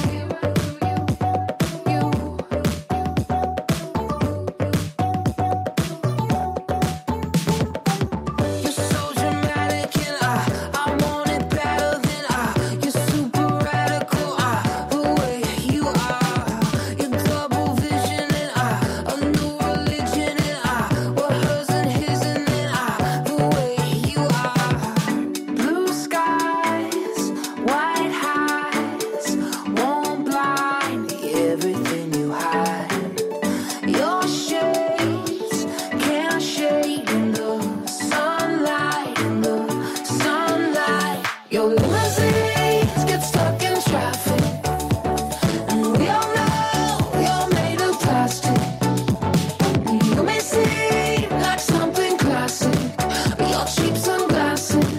You're so dramatic and I want it better than you're super radical the way you are. Your double vision and a new religion and what hers and his and then the way you are. Blue skies, white highs, won't blind everything you hide. Your shades can't shade in the sunlight, in the sunlight. Your limousines get stuck in traffic, and we all know you're made of plastic. You may seem like something classic, but your cheap sunglasses,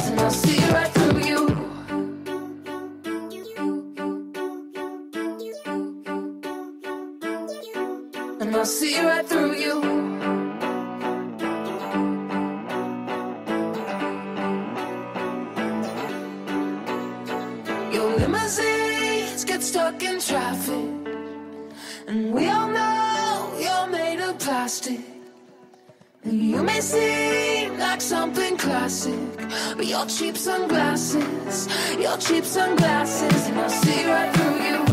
and I'll see right through you. And I'll see right through you. Your limousines get stuck in traffic, and we all know you're made of plastic. You may seem like something classic, but your cheap sunglasses, and I'll see right through you.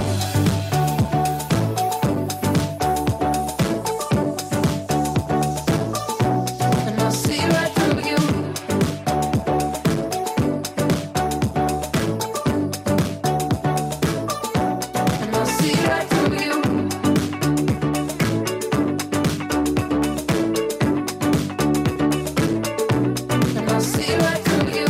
And I'll see right through you. And I'll see right through you. And I'll see right through you.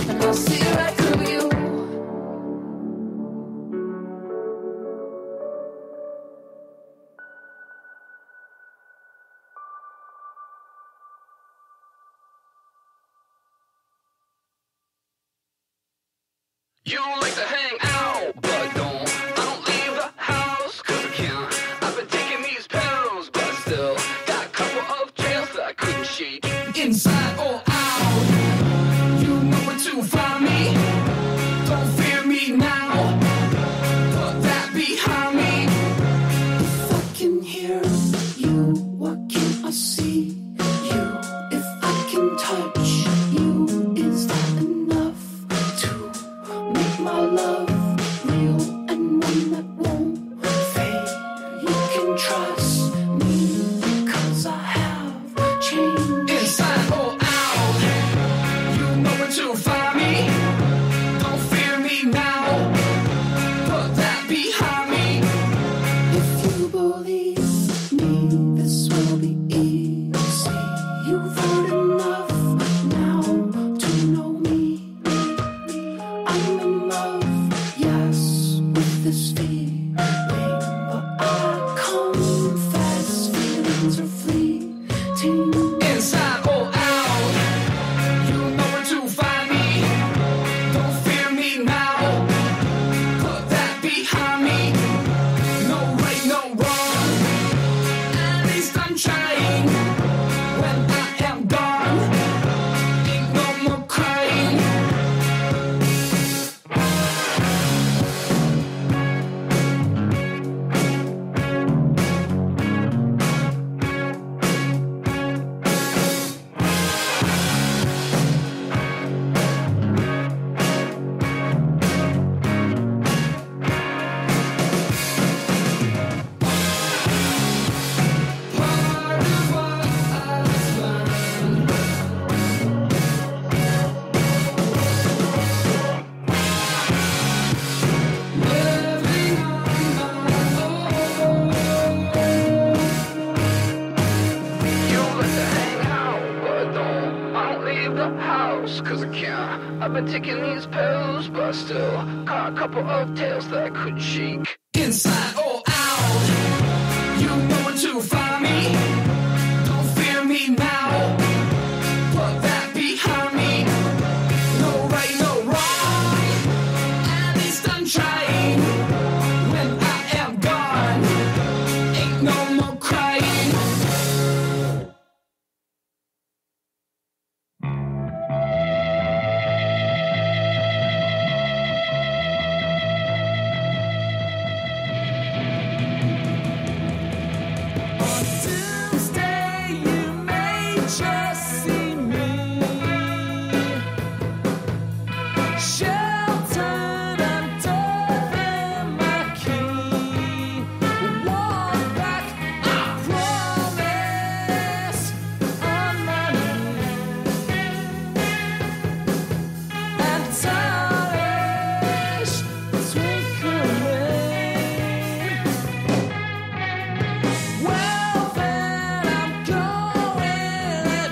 And I'll see right through you. You like to hang out, but I don't leave the house, 'cause I can't. I've been taking these pills, but I still got a couple of tails that I couldn't shake. Inside or out, you know where to find me. Don't fear me now, put that behind me. If I can hear you, what can I see? You, if I can touch you, is that enough to make my love real and one that won't fade? You can trust me, 'cause I have changed. Inside or out, you know where to find me. Don't fear me now, put that behind me. If you believe me, this will be easy. You've heard enough now to know me. I'm in love, yes, with this feeling, but I confess feelings are fleeting. Inside or out, you know where to find me. Don't fear me now, put that behind me. No right, no wrong, at least I'm trying. When I am gone, ain't no more crying. Part of what I've learned, living on my own. You like to hang out, but I don't leave the house, 'cause I can't. I've been taking these pills, but I still got a couple of tails that I couldn't shake. Inside or out, you know where to find me. Don't fear me now, put that behind me. No right, no wrong, at least I'm trying. When I am gone, ain't no more crying. Tuesday, you may just see me sheltered under the marquee. Walk back, I promise, on my knees. And tarnish twinkling. Well, then I'm going at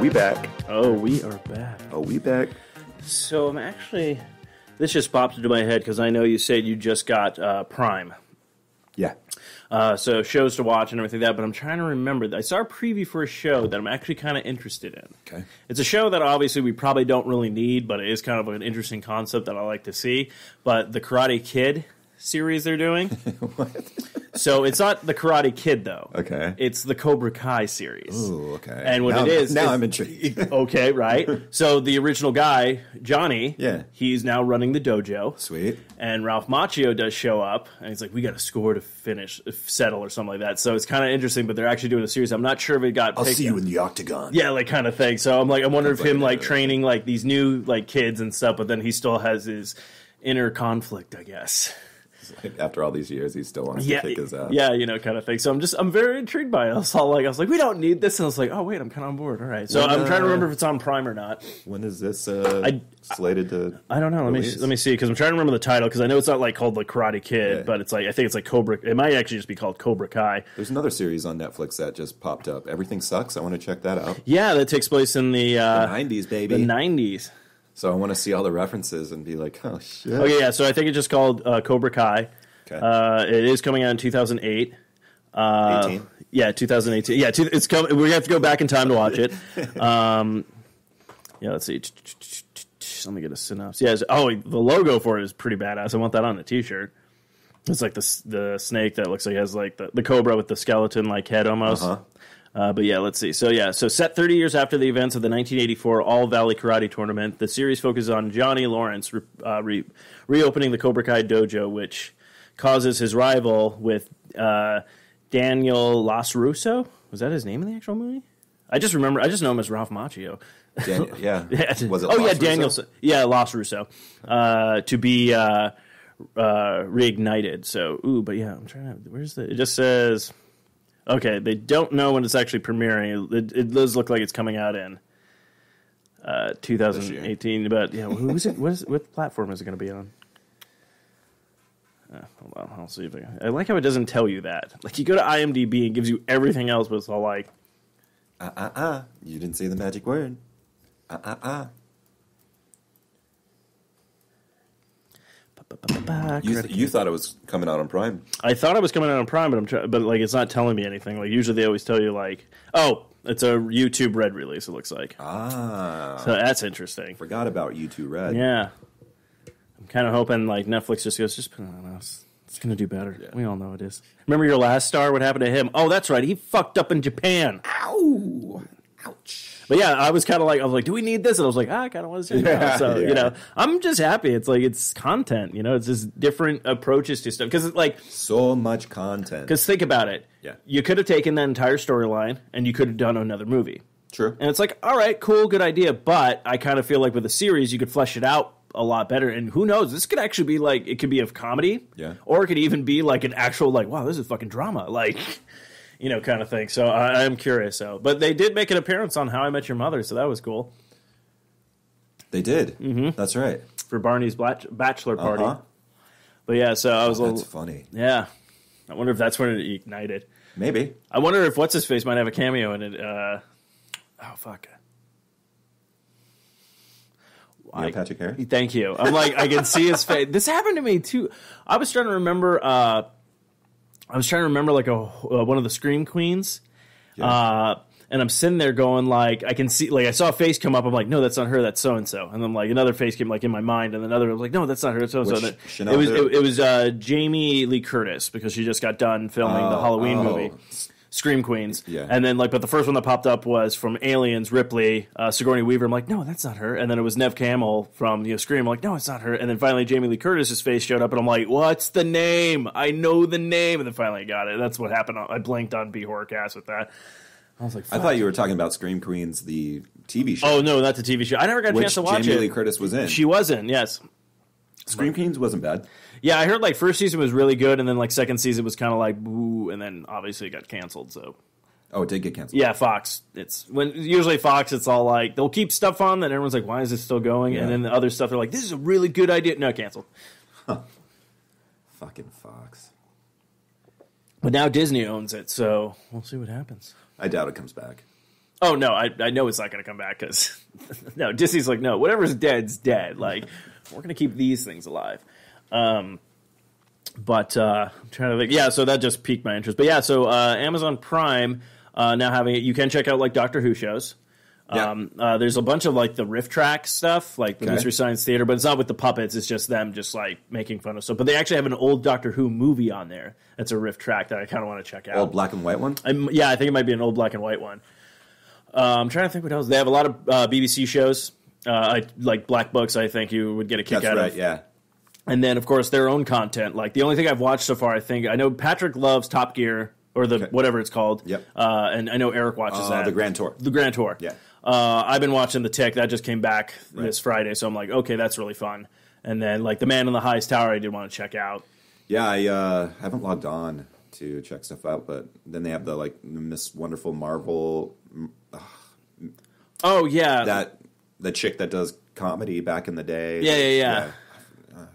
we back. Oh, we are back. Oh, we back. So I'm actually... This just popped into my head because I know you said you just got Prime. Yeah. So shows to watch and everything like that, but I'm trying to remember. I saw a preview for a show that I'm actually kind of interested in. Okay. It's a show that obviously we probably don't really need, but it is kind of an interesting concept that I like to see. But the Karate Kid series they're doing. What? So it's not the Karate Kid, though. Okay. It's the Cobra Kai series. Ooh, okay. And what now, it is... Now I'm intrigued. Okay, right. So the original guy, Johnny, Yeah. he's now running the dojo. Sweet. And Ralph Macchio does show up, and he's like, we got a score to settle or something like that. So it's kind of interesting, but they're actually doing a series. I'm not sure if it got I'll picked see you up. in the octagon. Yeah, like kind of thing. So I'm like, I wonder if him like yeah. training like these new like kids and stuff, but then he still has his inner conflict, I guess. Like, after all these years, he still wants to kick his ass. Yeah, kind of thing. So I'm very intrigued by it. I was like, we don't need this, and I was like, oh wait, I'm kind of on board. All right. So I'm trying to remember if it's on Prime or not. When is this slated to? I don't know. release? Let me see because I'm trying to remember the title because I know it's not like called the Karate Kid, but it's like I think it's like Cobra. It might actually just be called Cobra Kai. There's another series on Netflix that just popped up. Everything Sucks. I want to check that out. Yeah, that takes place in the 90s, baby. The 90s. So I want to see all the references and be like, oh shit. Okay, yeah. So I think it's just called Cobra Kai. Okay. It is coming out in 2008. 18. Yeah, 2018. Yeah, it's coming. We have to go back in time to watch it. Yeah, let's see. Let me get a synopsis. Yeah, the logo for it is pretty badass. I want that on a T-shirt. It's like the snake that looks like it has like the cobra with the skeleton like head almost. But yeah, let's see. So set 30 years after the events of the 1984 All Valley Karate Tournament, the series focuses on Johnny Lawrence reopening the Cobra Kai dojo, which causes his rival with Daniel LaRusso. Was that his name in the actual movie? I just know him as Ralph Macchio. Yeah. Was it Daniel. Yeah, LaRusso. To be reignited. So, but yeah, I'm trying to. Where's the? It just says. Okay, they don't know when it's actually premiering. It does look like it's coming out in 2018. But yeah, who's it? What platform is it going to be on? Hold on, I'll see if I like how it doesn't tell you that. Like you go to IMDb and gives you everything else, but it's all like, You didn't say the magic word. You thought it was coming out on Prime. I thought it was coming out on Prime, but like it's not telling me anything. Like usually they always tell you like, oh, it's a YouTube Red release. It looks like. So that's interesting. Forgot about YouTube Red. Yeah. I'm kind of hoping like Netflix just put it on us. It's going to do better. Yeah. We all know it is. Remember your last star? What happened to him? Oh, that's right. He fucked up in Japan. Ow. Ouch. But yeah, I was like, do we need this? And I was like, I kind of want to see it now. So, I'm just happy. It's like, it's content, It's just different approaches to stuff. Because it's like... So much content. Because think about it. Yeah. You could have taken that entire storyline and you could have done another movie. True. And it's like, all right, cool, good idea. But I kind of feel like with a series, you could flesh it out a lot better. And who knows? This could actually be like, it could be a comedy. Yeah. Or it could even be like an actual, like, wow, this is fucking drama. Like... kind of thing. So I'm curious. But they did make an appearance on How I Met Your Mother, so that was cool. They did. Mm-hmm. That's right. For Barney's bachelor party. But yeah, so I was that's funny. Yeah. I wonder if that's when it ignited. Maybe. I wonder if What's-His-Face might have a cameo in it. Oh, fuck. Patrick Harris? Thank you. I'm like, I can see his face. This happened to me, too. I was trying to remember... like one of the Scream Queens, and I'm sitting there going like I can see like I saw a face come up. I'm like, no, that's not her. That's so and so. And then like another face came like in my mind, and another I was like, no, that's not her. That's so and so. It was Jamie Lee Curtis because she just got done filming the Halloween movie. Scream Queens. Yeah. And then, but the first one that popped up was from Aliens, Ripley, Sigourney Weaver. I'm like, no, that's not her. And then it was Nev Campbell from Scream. I'm like, no, it's not her. And then finally Jamie Lee Curtis's face showed up, and I'm like, what's the name? I know the name. And then finally I got it. That's what happened. I blinked on B-Horrorcast with that. I was like, fuck. I thought you were talking about Scream Queens, the TV show. Oh, no, not the TV show. I never got a chance to watch it. Jamie Lee Curtis was in. She was in, yes. Scream Queens wasn't bad. Yeah, I heard like first season was really good, and then like second season was kind of like, boo, and then obviously it got canceled, so... Oh, it did get canceled. Yeah, Fox. Usually Fox, it's all like they'll keep stuff on that everyone's like, why is this still going? Yeah. And then the other stuff they're like, this is a really good idea. No, canceled. Huh. Fucking Fox. But now Disney owns it, so we'll see what happens. I doubt it comes back. Oh no, I know it's not going to come back because no, Disney's like, no, whatever's dead's dead. Like, we're going to keep these things alive. But I'm trying to think. Yeah, so that just piqued my interest. But yeah, so Amazon Prime now having it. You can check out like Doctor Who shows. There's a bunch of like the riff track stuff, like the Mystery Science Theater, but it's not with the puppets. It's just them just like making fun of stuff. But they actually have an old Doctor Who movie on there. That's a riff track that I kind of want to check out. Old black and white one? Yeah, I think it might be an old black and white one. I'm trying to think what else. They have a lot of BBC shows, like Black Books. I think you would get a kick out of. Yeah. And then, of course, their own content. Like, the only thing I've watched so far, I know Patrick loves Top Gear, or whatever it's called. Yep. And I know Eric watches that. The Grand Tour. The Grand Tour. Yeah. I've been watching The Tick. That just came back this Friday, so I'm like, okay, that's really fun. And then, like, The Man in the Highest Tower I did want to check out. Yeah, I haven't logged on to check stuff out, but then they have the, like, Miss Wonderful Marvel. Oh, yeah. The chick that does comedy back in the day. Yeah.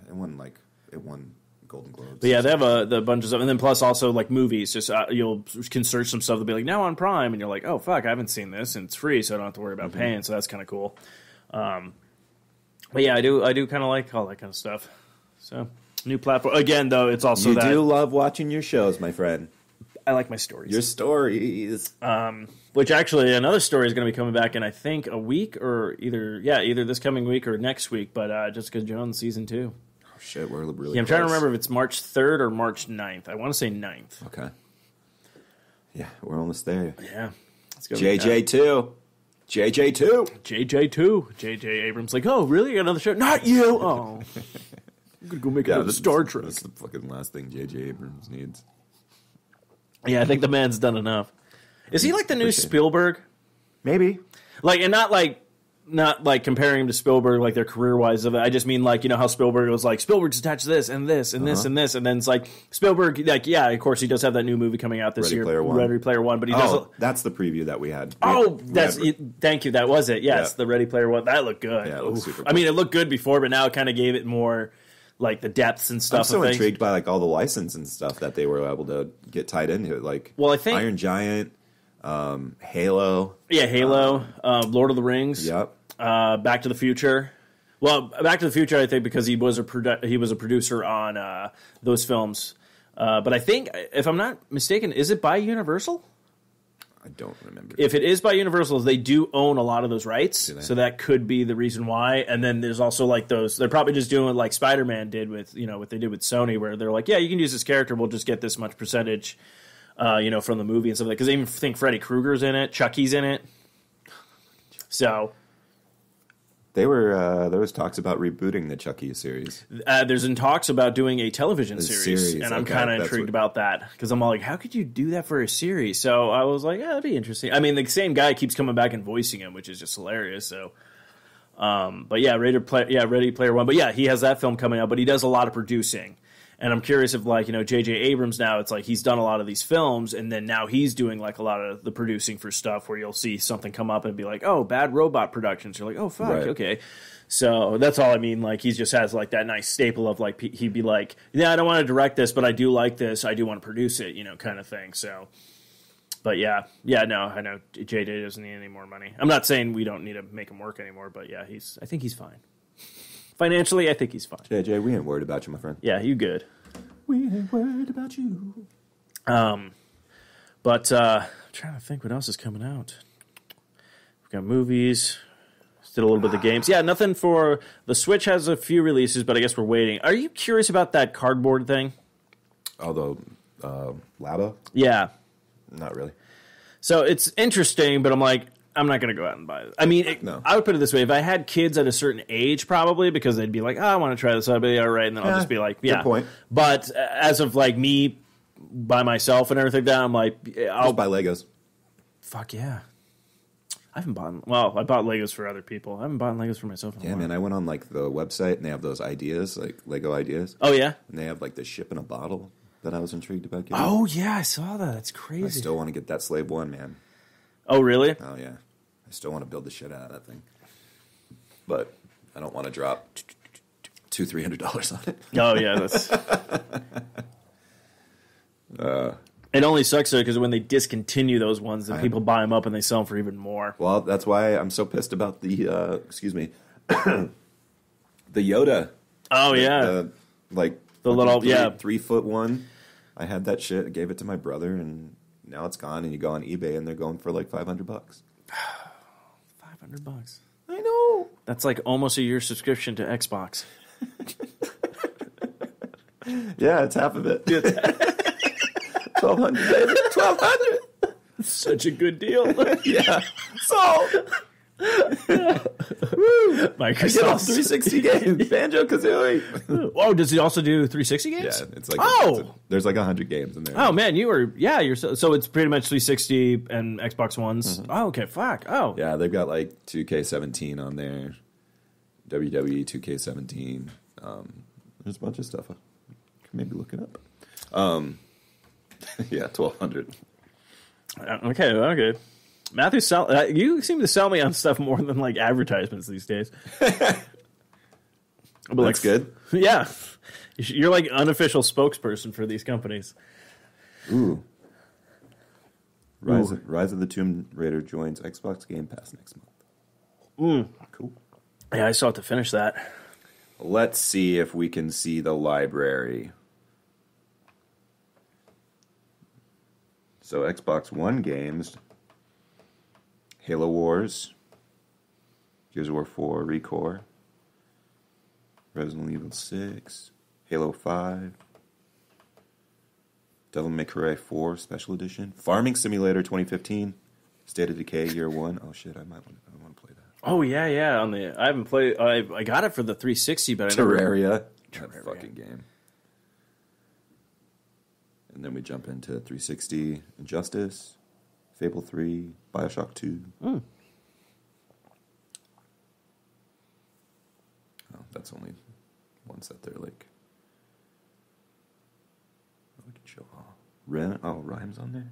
It won Golden Globes. But yeah, they have the bunch of stuff, and then plus also like movies. Just you can search some stuff. They'll be like now on Prime, and you're like, oh fuck, I haven't seen this, and it's free, so I don't have to worry about paying. So that's kind of cool. But yeah, I do kind of like all that kind of stuff. So new platform again, though. It's also you do love watching your shows, my friend. I like my stories. Your stories. Which actually another story is going to be coming back in I think a week or either this coming week or next week. But Jessica Jones season 2. Shit, we're really I'm close. trying to remember if it's March 3rd or March 9th. I want to say 9th. Okay. Yeah, we're almost there. Yeah. JJ2. JJ2. JJ2. JJ Abrams like, oh, really? Another show? Not you! Oh. I'm going to go make another Star Trek. That's the fucking last thing JJ Abrams needs. Yeah, I think the man's done enough. Is he like the new Spielberg? Maybe. Like, and not like comparing him to Spielberg, like their career-wise of it. I just mean like, you know how Spielberg was like, Spielberg's attached to this and this and this and this, and then it's like Spielberg, like, yeah, of course he does have that new movie coming out this year, Ready Player One, but he does. That's the preview that we had. Thank you, that was it. Yes, the Ready Player One, that looked good. Yeah, it looked super cool. I mean, it looked good before, but now it kind of gave it more like the depths and stuff. I'm so intrigued by like all the license and stuff that they were able to get tied into it. Like, well, I think Iron Giant, Halo. Yeah, Halo, Lord of the Rings. Yep. Back to the Future. Well, Back to the Future, I think, because he was a producer on those films. But I think, if I'm not mistaken, is it by Universal? I don't remember. If it is by Universal, they do own a lot of those rights, so that could be the reason why. And then there's also like those. They're probably just doing like Spider-Man did with what they did with Sony, where they're like, yeah, you can use this character, we'll just get this much percentage, from the movie and stuff like that. Because I even think Freddy Krueger's in it, Chucky's in it. So. There was talks about rebooting the Chucky series. There's in talks about doing a television series, and I'm kind of intrigued about that because I'm all like, how could you do that for a series? So I was like, yeah, that'd be interesting. I mean, the same guy keeps coming back and voicing him, which is just hilarious. So, but yeah, Ready Player One. But yeah, he has that film coming out, but he does a lot of producing. And I'm curious if, like, J.J. Abrams now, it's like he's done a lot of these films, and then now he's doing, like, a lot of the producing for stuff where you'll see something come up and be like, oh, Bad Robot Productions. You're like, oh, fuck, okay. So that's all I mean. Like, he just has, like, that nice staple of, like, he'd be like, yeah, I don't want to direct this, but I do like this. I do want to produce it, kind of thing. So, but yeah, no, I know J.J. doesn't need any more money. I'm not saying we don't need to make him work anymore, but yeah, I think he's fine. Financially, I think he's fine. JJ, we ain't worried about you, my friend. Yeah, you good. We ain't worried about you. But I'm trying to think what else is coming out. We've got movies. Did a little bit of the games. Yeah, nothing for... The Switch has a few releases, but I guess we're waiting. Are you curious about that cardboard thing? Oh, the Labo? Yeah. Not really. So it's interesting, but I'm like... I'm not going to go out and buy it. I mean, no. I would put it this way. If I had kids at a certain age, probably, because they'd be like, I want to try this. I'd be all right. And then I'll just be like, yeah. Good point. But as of like me by myself and everything down, I'm like, I'll just buy Legos. Fuck yeah. I haven't bought... Well, I bought Legos for other people. I haven't bought Legos for myself in a while. Man, I went on like the website and they have those ideas, like Lego ideas. Oh, yeah? And they have like the ship in a bottle that I was intrigued about getting. Oh, yeah, I saw that. That's crazy. I still want to get that Slave One, man. Oh, really? Oh, yeah. I still want to build the shit out of that thing. But I don't want to drop $200-$300 on it. Oh, yeah, that's... It only sucks though because when they discontinue those ones, then people buy them up and they sell them for even more. Well, that's why I'm so pissed about the excuse me, the Yoda. Oh yeah, the little 3-foot one. I had that shit. I gave it to my brother, and now it's gone. And you go on eBay, and they're going for like $500. $500. I know. That's like almost a year subscription to Xbox. Yeah, it's half of it. $1,200, baby. $1,200. Such a good deal. Yeah. So. Microsoft I get all 360 games. Banjo-Kazooie. Oh, does he also do 360 games? Yeah, it's like there's like 100 games in there. Oh man, you're so it's pretty much 360 and Xbox Ones. Oh, okay, fuck. Oh. Yeah, they've got like 2K17 on there. WWE 2K17. There's a bunch of stuff. I can maybe look it up. Yeah, 1,200. Okay. Matthew, you seem to sell me on stuff more than like advertisements these days. That's good. Yeah, you're like unofficial spokesperson for these companies. Ooh. Rise of the Tomb Raider joins Xbox Game Pass next month. Cool. Yeah, I still have to finish that. Let's see if we can see the library. So Xbox One games, Halo Wars, Gears of War 4, ReCore, Resident Evil 6, Halo 5, Devil May Cry 4 Special Edition, Farming Simulator 2015, State of Decay Year 1. Oh shit, I want to play that. Oh yeah. I haven't played. I got it for the 360, but Terraria. That fucking game. And then we jump into 360 Injustice, Fable 3, Bioshock 2. Oh, that's only ones that they're like. We can show Rhyme's on there.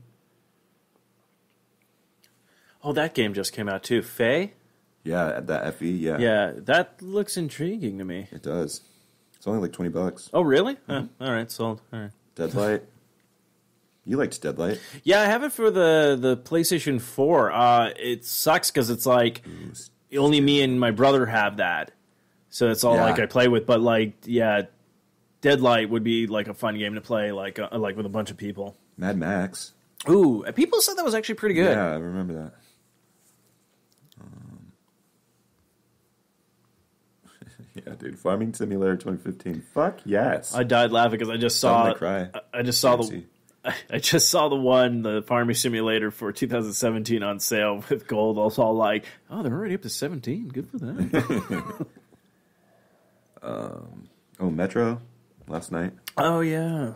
Oh, that game just came out too. Faye? Yeah, that FE. Yeah, Yeah, that looks intriguing to me. it does. It's only like $20. Oh, really? All right, sold. All right. Deadlight. You liked Deadlight. Yeah, I have it for the PlayStation 4. It sucks because it's like only me and my brother have that, so it's all like I play with. But like, yeah, Deadlight would be like a fun game to play, like with a bunch of people. Mad Max. Ooh, people said that was actually pretty good. Yeah, I remember that. Yeah, dude. Farming Simulator 2015. Fuck yes. I died laughing because I just saw. Cry. I just saw the Farming Simulator for 2017 on sale with gold. I was all like, oh, they're already up to 17. Good for them. Metro. Last night. Oh yeah.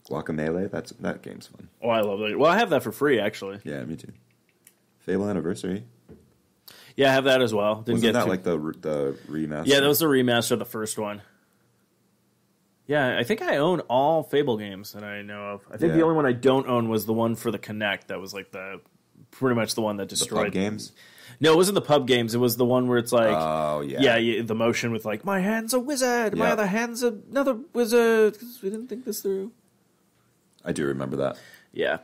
Guacamelee. That game's fun. Oh, I love that. Well, I have that for free actually. Yeah, me too. Fable Anniversary. Yeah, I have that as well. Wasn't that like the remaster? Yeah, that was the remaster of the first one. Yeah, I think I own all Fable games that I know of. I think the only one I don't own was the one for the Kinect. That was like pretty much the one that destroyed the pub games. No, it wasn't the pub games. It was the one where it's like, oh yeah, the motion with like, my hand's a wizard, my other hand's another wizard. 'Cause we didn't think this through. I do remember that. Yeah,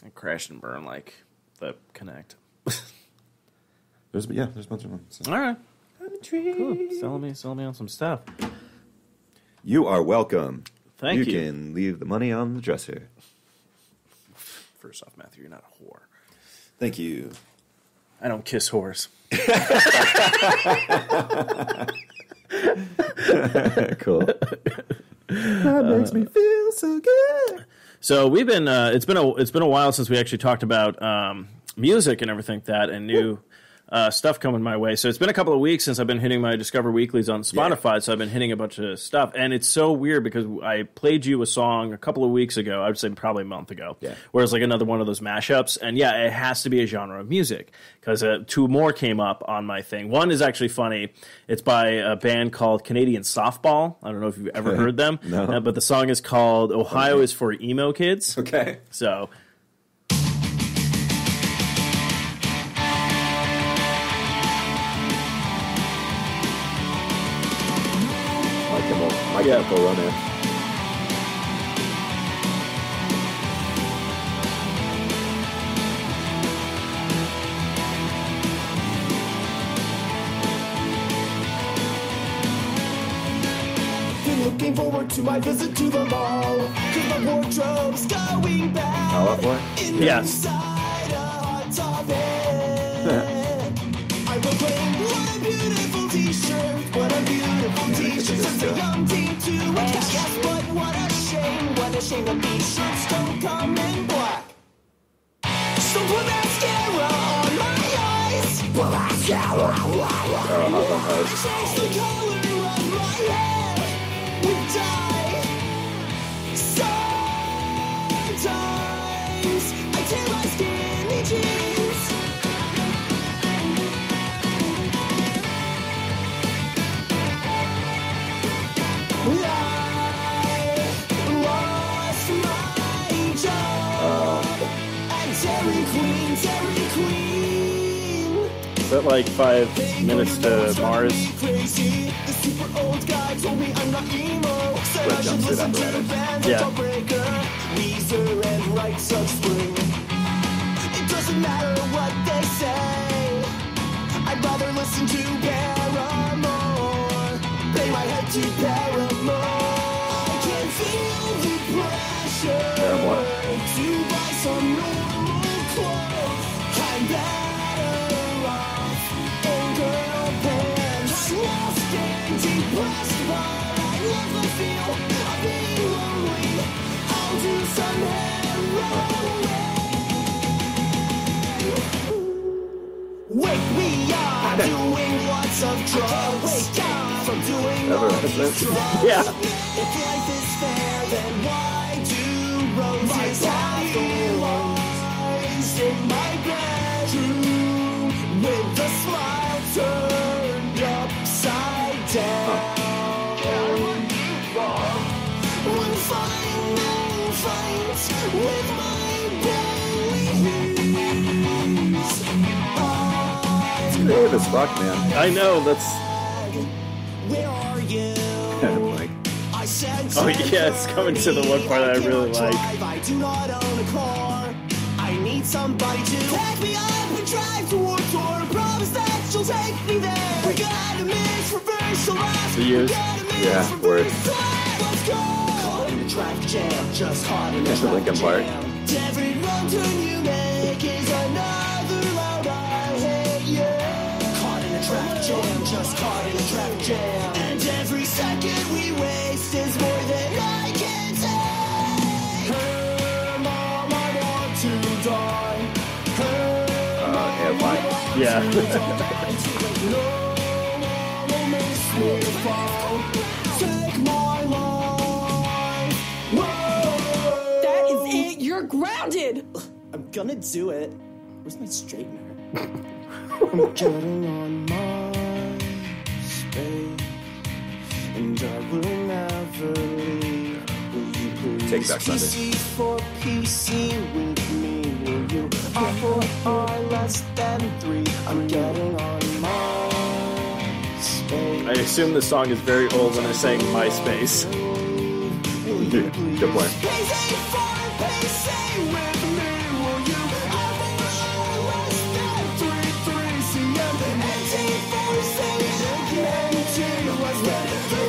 I crashed and burned like the Kinect. There's a bunch of them. So. All right, I'm intrigued. Cool. Selling me on some stuff. You are welcome. Thank you. You can leave the money on the dresser. First off, Matthew, you're not a whore. Thank you. I don't kiss whores. Cool. That makes me feel so good. So we've been. It's been a while since we actually talked about music and everything and new stuff coming my way. So it's been a couple of weeks since I've been hitting my Discover Weeklies on Spotify. Yeah. So I've been hitting a bunch of stuff, and it's so weird because I played you a song a couple of weeks ago. I would say probably a month ago. Yeah. Where it's like another one of those mashups, and yeah, it has to be a genre of music because two more came up on my thing. One is actually funny. It's by a band called Canadian Softball. I don't know if you've ever heard them, no. But the song is called "Ohio is for Emo Kids." Okay. So. My Chemical Romance. forward to my visit to the mall. Cause my wardrobe's going back. All up for Yes. Inside a hot topic. I proclaim, what a beautiful t-shirt. What a beautiful t-shirt. Since a young teen to a cat. But what a shame that these shirts don't come in black. So put mascara on my eyes. Put mascara on my eyes. Change the color of my hair with dye. Sometimes I tear my skinny jeans. I lost my job at Dairy Queen. Is that like 5 minutes to Mars? Crazy. The super old guy told me I'm not emo. Said I should listen to bands like Breaker, Weezer, and Rites of Spring. It doesn't matter what they say. I'd rather listen to Paramore. Bang my head to Paramore. I can feel the pressure to buy some normal clothes. I'm better off in girl pants. Lost and depressed, but I love the feel of being lonely. I'll do some heroin. Wake me up, doing lots of drugs. Wake up from doing all these drugs. Yeah. If life is fair, then why do roses have thorns? In my bedroom, with the smile turned upside down. One final fight with my bullies. Creative as fuck, man. I know, that's... Where are you? Like, I said Oh, yeah, it's coming to the one part that I really like. I do not own a car. I need somebody to pick me up and drive toward tour. Promise that you'll take me there. We gotta miss reverse last. The use. Yeah, word. Let's go. Caught in a traffic jam. Just caught in a That's the traffic Linkin Park. jam. Every wrong turn you make is another loud I hate you. Caught in a traffic jam. Just caught in a traffic jam. And every second we waste is more than I can take. Her mom, I want to die. Her yeah, why? Yeah. no one makes me fall. Take my life. Whoa. That is it. You're grounded. I'm gonna do it. Where's my straightener? I'm getting on my space, and I will never leave. Will you please Take Back Sunday. PC for PC with me? Will you offer R less than 3? I'm getting on my space. I assume the song is very old when they're saying MySpace. Good point. PC for PC with me. Will you offer R less than 3 CM? NT for CM. NT was when 3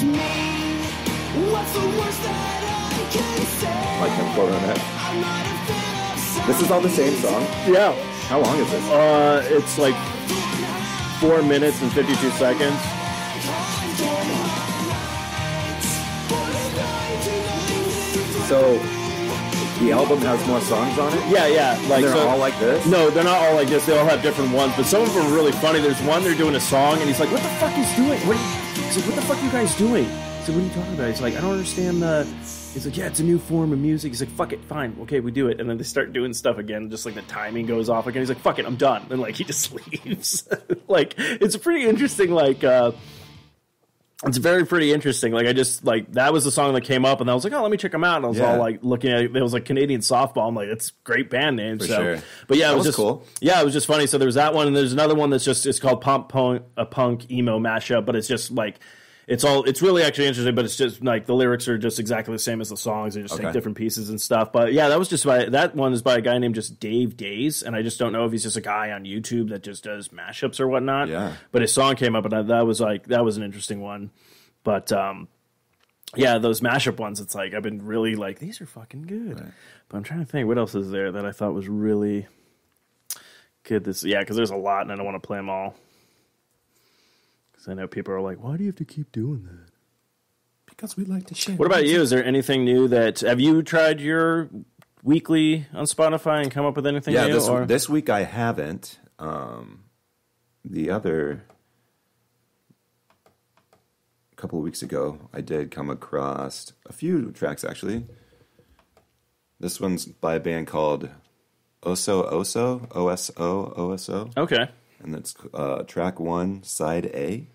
me. What's the worst that I can say? Like him quote on that. I'm not a fan of This is all the same song? Yeah. How long is this? It's like 4 minutes and 52 seconds. So, the album has more songs on it? Yeah, yeah. Like They're so, all like this? No, they're not all like this. They all have different ones, but some of them are really funny. There's one they're doing a song, and he's like, "What the fuck is doing? He's like, "What the fuck are you guys doing?" He's like, "What are you talking about?" He's like, "I don't understand the." He's like, "Yeah, it's a new form of music." He's like, "Fuck it, fine, okay, we do it." And then they start doing stuff again, just like the timing goes off again. He's like, "Fuck it, I'm done." And like he just leaves. Like it's pretty interesting. Like it's pretty interesting. Like I just like that was the song that came up, and I was like, "Oh, let me check them out." And I was Yeah. all like looking at it. It was like Canadian Softball. I'm like, "That's a great band name." For so, sure. but yeah, That it was was just cool. Yeah, it was just funny. So there was that one, and there's another one that's just it's called a punk emo mashup, but it's just like. It's really actually interesting, but it's just like the lyrics are just exactly the same as the songs. They just take different pieces and stuff. But yeah, that one is by a guy named just Dave Days, and I just don't know if he's just a guy on YouTube that just does mashups or whatnot. Yeah. But his song came up, and that was an interesting one. But yeah, those mashup ones, it's like I've been really like, these are fucking good. Right. But I'm trying to think what else is there that I thought was really good. Because there's a lot, and I don't want to play them all. Because I know people are like, why do you have to keep doing that? Because we like to share. What about you? Is there anything new have you tried your weekly on Spotify and come up with anything new? Yeah, this week I haven't. The other couple of weeks ago, I did come across a few tracks, actually. This one's by a band called Oso, O-S-O. Okay. And that's track 1, side A.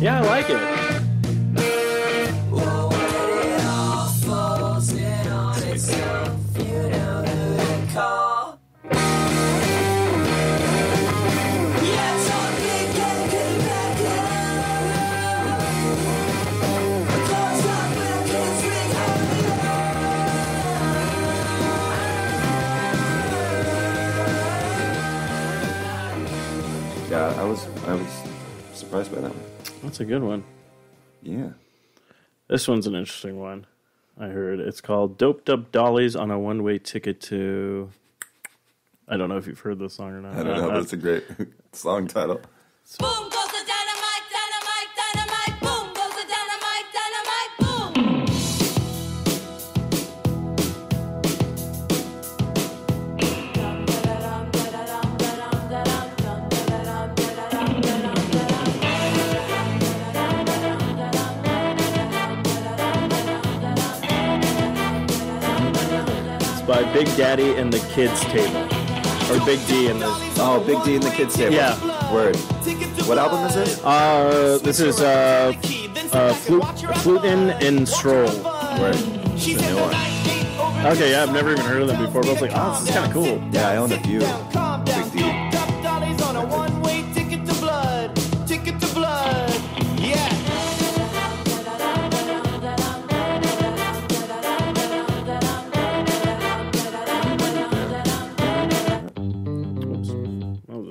Yeah, I like it. Yeah, I was surprised by that one. That's a good one. Yeah. This one's an interesting one. I heard it's called Doped Up Dollies on a One-Way Ticket to... I don't know if you've heard this song or not. I don't know, but it's a great song title. Boom goes the dynamite, dynamite, dynamite. Boom goes the dynamite, dynamite, It's by Big Daddy and the Kids Table. Or Big D and the... Oh, Big D and the Kids Table. Yeah. Word. What album is this? This is Flutin' and Stroll. Word. It's a new one. Okay, yeah, I've never even heard of them before, but I was like, oh, this is kind of cool. Yeah, I own a few. Big D.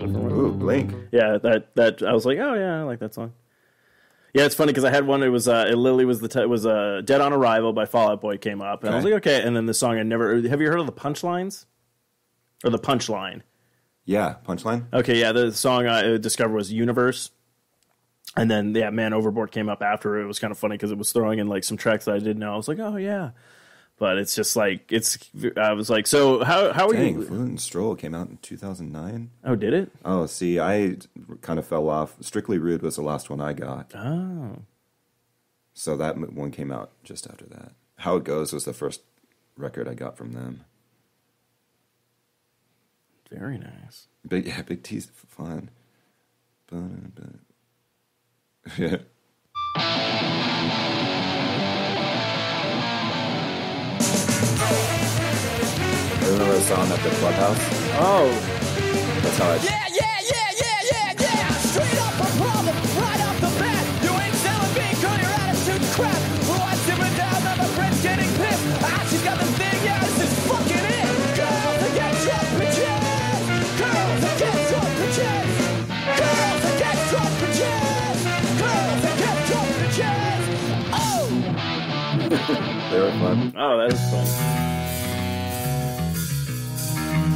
Ooh, Blink. Yeah, that I was like, oh yeah, I like that song. Yeah, it's funny because I had one. It was it literally was Dead on Arrival by Fall Out Boy came up, and I was like, okay. And then the song I never have you heard of the Punchlines or the Punchline? Yeah, Punchline. Okay, yeah, the song I discovered was Universe, and then Man Overboard came up after. It was kind of funny because it was throwing in like some tracks that I didn't know. I was like, oh yeah. But it's just like I was like, so how are Dang, you? Fluent and Stroll came out in 2009. Oh, did it? Oh, see, I kind of fell off. Strictly Rude was the last one I got. Oh, So that one came out just after that. How It Goes was the first record I got from them. very nice. Big T's fun. Yeah. Remember the song at the clubhouse? Oh, That's how I. Yeah. Straight up a problem, right off the bat. You ain't selling me, girl, your attitude's crap. What's sipping down on my friends getting pissed? She's got the thing, yeah, this is fucking it. Girls that get drunk bitches. Girls that get drunk bitches. Girls that get drunk bitches. Girls that get drunk bitches. Oh! They were fun. oh, that is fun.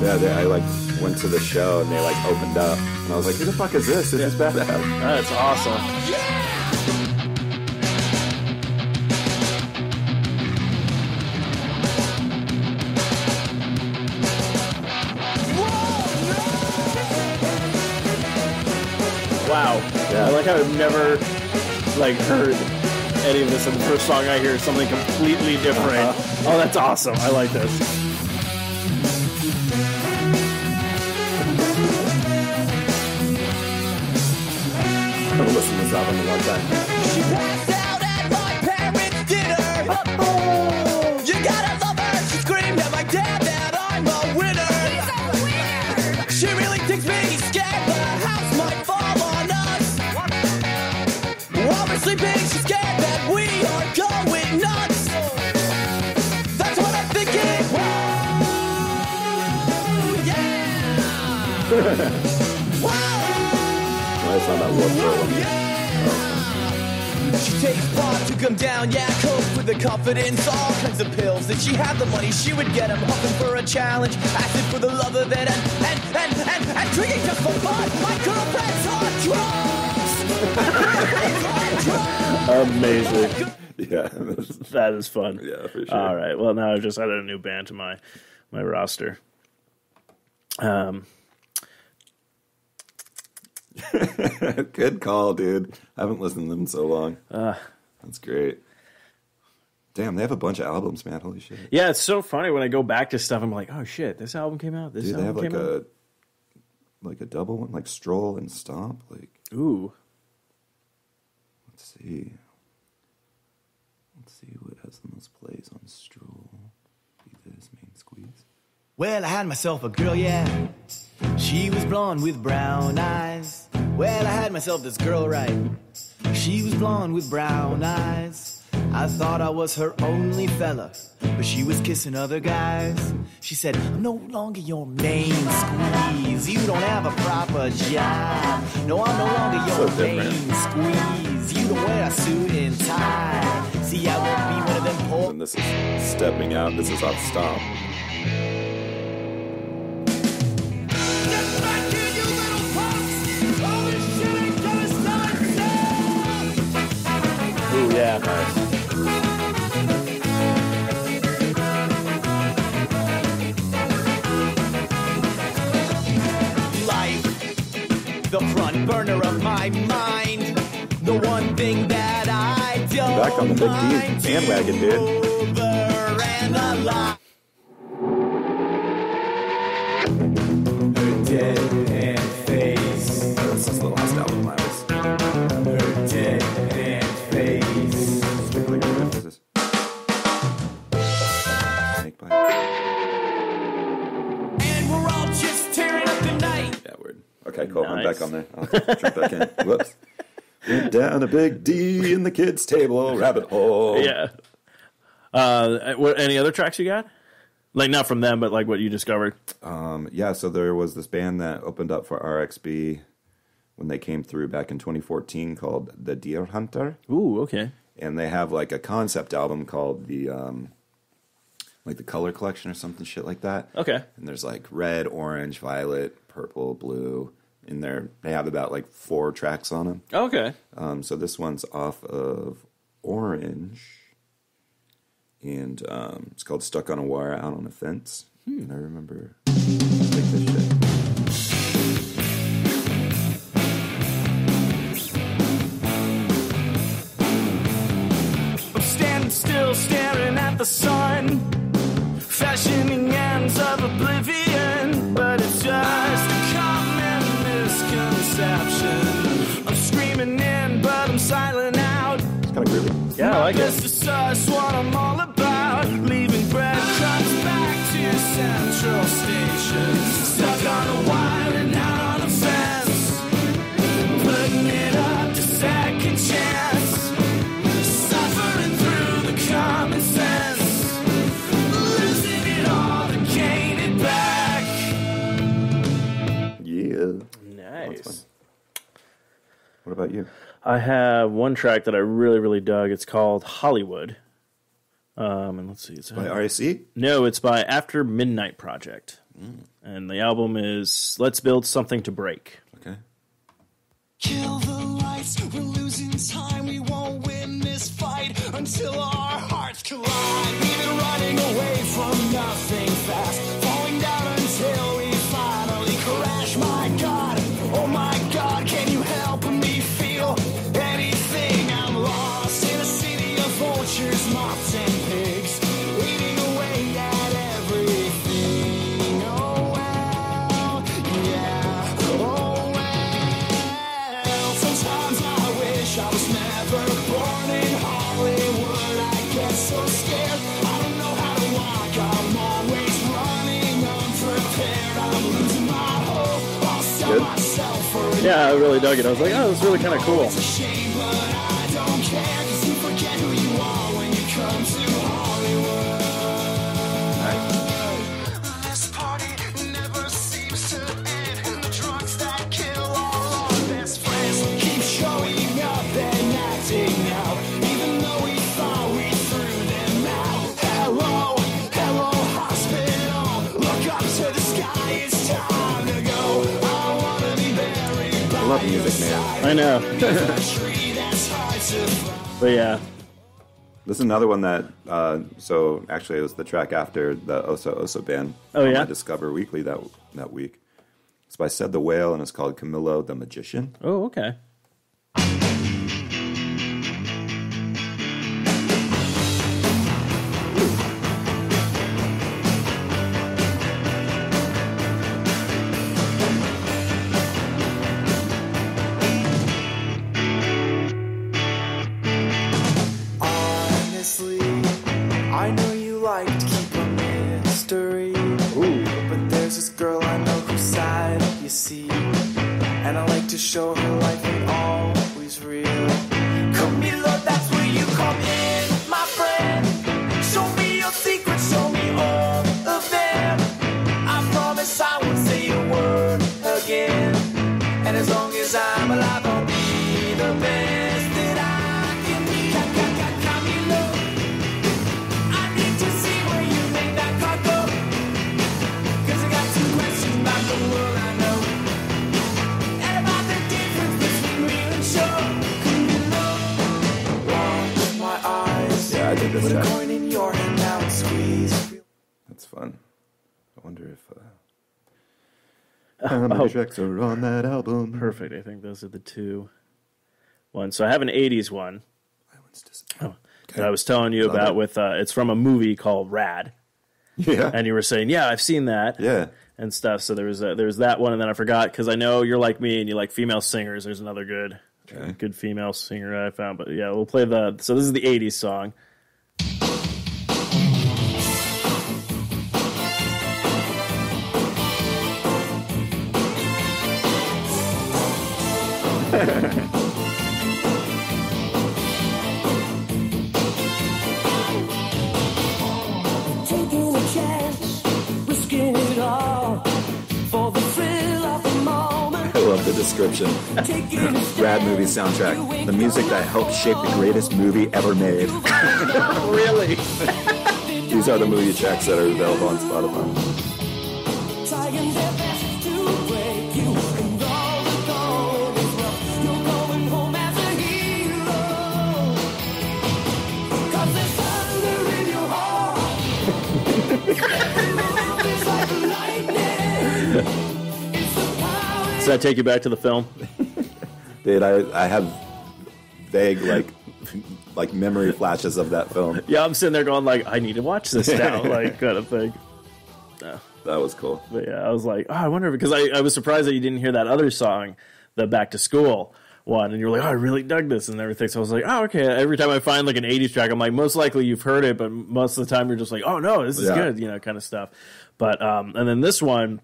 Yeah, I like went to the show and they like opened up, and I was like, "Who the fuck is this? This is badass." That's awesome. Wow. Yeah. I like how I've never like heard any of this, and the first song I hear is something completely different. Oh, that's awesome. I like this. I've listened to this album a long time. She passed out at my parents' dinner. You gotta love her. She screamed at my dad that I'm a winner. He's a winner. She really thinks me scared the house might fall on us. While we're sleeping, she's scared that we are going nuts. That's what I'm thinking. Whoa, yeah. Whoa. Nice on that one girl. She takes pot to come down, yeah, coke with the confidence, all kinds of pills. If she had the money, she would get them, hoping for a challenge, acid for the love of it, and drinking just for fun. My girlfriend's on drugs. Amazing. Yeah, That is fun. yeah, for sure. All right. Well, now I've just added a new band to my roster. Good call, dude. I haven't listened to them in so long. That's great. Damn, they have a bunch of albums, man. Holy shit. Yeah, it's so funny when I go back to stuff. I'm like, oh shit, this album came out. This Dude, they have album came out. a double one, like Stroll and Stomp. Like, Ooh. let's see. Let's see what has the most plays on Stroll. Be this main squeeze. Well, I had myself a girl, yeah. She was blonde with brown eyes. Well, I had myself this girl, right? She was blonde with brown eyes. I thought I was her only fella, but she was kissing other guys. She said, I'm no longer your main squeeze. You don't have a proper job. No, I'm no longer your So different. main squeeze. You don't wear a suit and tie. See, I won't be one of them poor. And this is Stepping Out. This is off Stomp. Ooh, yeah. Life, the front burner of my mind. The one thing that I don't Back on the Big mind D bandwagon, dude. over and alive. Her dead hand face. This is the last album I was. Her dead hand face. Strictly Rude. This is Snakebite. And we're all just tearing up the night. Yeah, word. Okay, cool. I'm Nice. back on there. I'll jump back in. Whoops. Went down a big D in the kids' table rabbit hole. Yeah. Any other tracks you got? Like, not from them, but like what you discovered. Yeah, so there was this band that opened up for RXB when they came through back in 2014 called The Deer Hunter. Ooh, okay. And they have like a concept album called the Color Collection or something shit like that. Okay. And there's like red, orange, violet, purple, blue in there. They have about like 4 tracks on them. Okay. So this one's off of Orange. and it's called "Stuck on a Wire, Out on a Fence." And I remember like this shit. I'm standing still, staring at the sun, fashioning ends of oblivion, but it's just a common misconception. I'm screaming in, but I'm silent out. It's kind of groovy. Yeah, I like This it. is us, what I'm all about. Leaving breadcrumbs back to Central Station. Stuck on a wire and out on a fence. Putting it up to second chance. Suffering through the common sense. Losing it all to gain it back. Yeah. Nice. What about you? I have one track that I really, really dug. It's called Hollywood. And let's see. It's By RAC? No, it's by After Midnight Project. And the album is Let's Build Something to Break. Okay. Kill the lights, we're losing time. We won't win this fight until our hearts collide. We've been running away from nothing fast, falling down until we finally crash. My God, oh my God, can you help me feel anything? I'm lost in a city of vultures, moths, and pigs, eating away at everything. Oh well, yeah, oh well. Sometimes I wish I was never born in Hollywood. I get so scared, I don't know how to walk. I'm always running unprepared. I'm losing my hope. I'll sell Good. myself for a Yeah, I really dug it. I was like, oh, this is really kind of cool. It's a shame, but I don't care, 'cause you forget who you are when you come to Hollywood. This party never seems to end, and the drugs that kill all our best friends keep showing up and acting out, even though we thought we threw them out. Hello, hello, hospital. Look up to the sky, it's time to go. I wanna be buried by I love music, man. I know. a tree that's hard to find. But yeah. This is another one that, so actually it was the track after the Oso Oso band. Oh, on yeah? my Discover Weekly that week. It's by Said the Whale, and it's called Camillo the Magician. Oh, okay. Honestly, I know you like to keep a mystery. But there's this girl I know whose side you see, and I like to show her life ain't always real. Camilo, that's where you come in, my friend. Show me your secrets, show me all of them. I promise I won't say a word again, and as long as I'm alive, I'll be the best that I can be. Camilo, I need to see where you make that car go, 'cause I got some questions about the world I know, and about the difference between real and show. Camilo, watch my eyes. Yeah, I think this Put a track. coin in your hand now and squeeze. That's fun. I wonder if how many tracks are on that album. Perfect. I think those are the two ones. So I have an 80s one that I was telling you Love about it. with, it's from a movie called Rad. Yeah. And you were saying, yeah, I've seen that. Yeah. And stuff. So there was that one, and then I forgot, because I know you're like me and you like female singers. There's another Okay. good female singer I found. But yeah, we'll play so this is the 80s song. Taking a chance, risking it all for the thrill of the moment. I love the description. Taking a Rad movie soundtrack. The music that helped shape the greatest movie ever made. Really? These are the movie tracks that are available on Spotify. trying their best to break you, and all the going is rough. You're going home as a hero, 'cause there's thunder in your heart. Does that take you back to the film? Dude, I have vague like memory flashes of that film. Yeah, I'm sitting there going like, I need to watch this now, like kind of thing. Yeah. That was cool. But yeah, I was like, oh, I wonder, because I was surprised that you didn't hear that other song, the Back to School one, and you were like, oh, I really dug this and everything. So I was like, oh, okay. Every time I find like an 80s track, I'm like, most likely you've heard it, but most of the time you're just like, oh no, this is good, kind of stuff. But and then this one,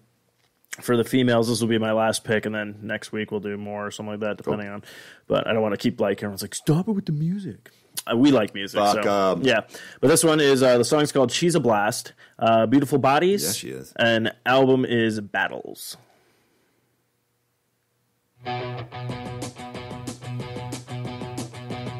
for the females, this will be my last pick, and then next week we'll do more or something like that, depending on. But I don't want to keep like everyone's like, stop it with the music. We like music, so yeah. But this one is the song's called "She's a Blast." Beautiful Bodies. Yeah, she is. And album is Battles.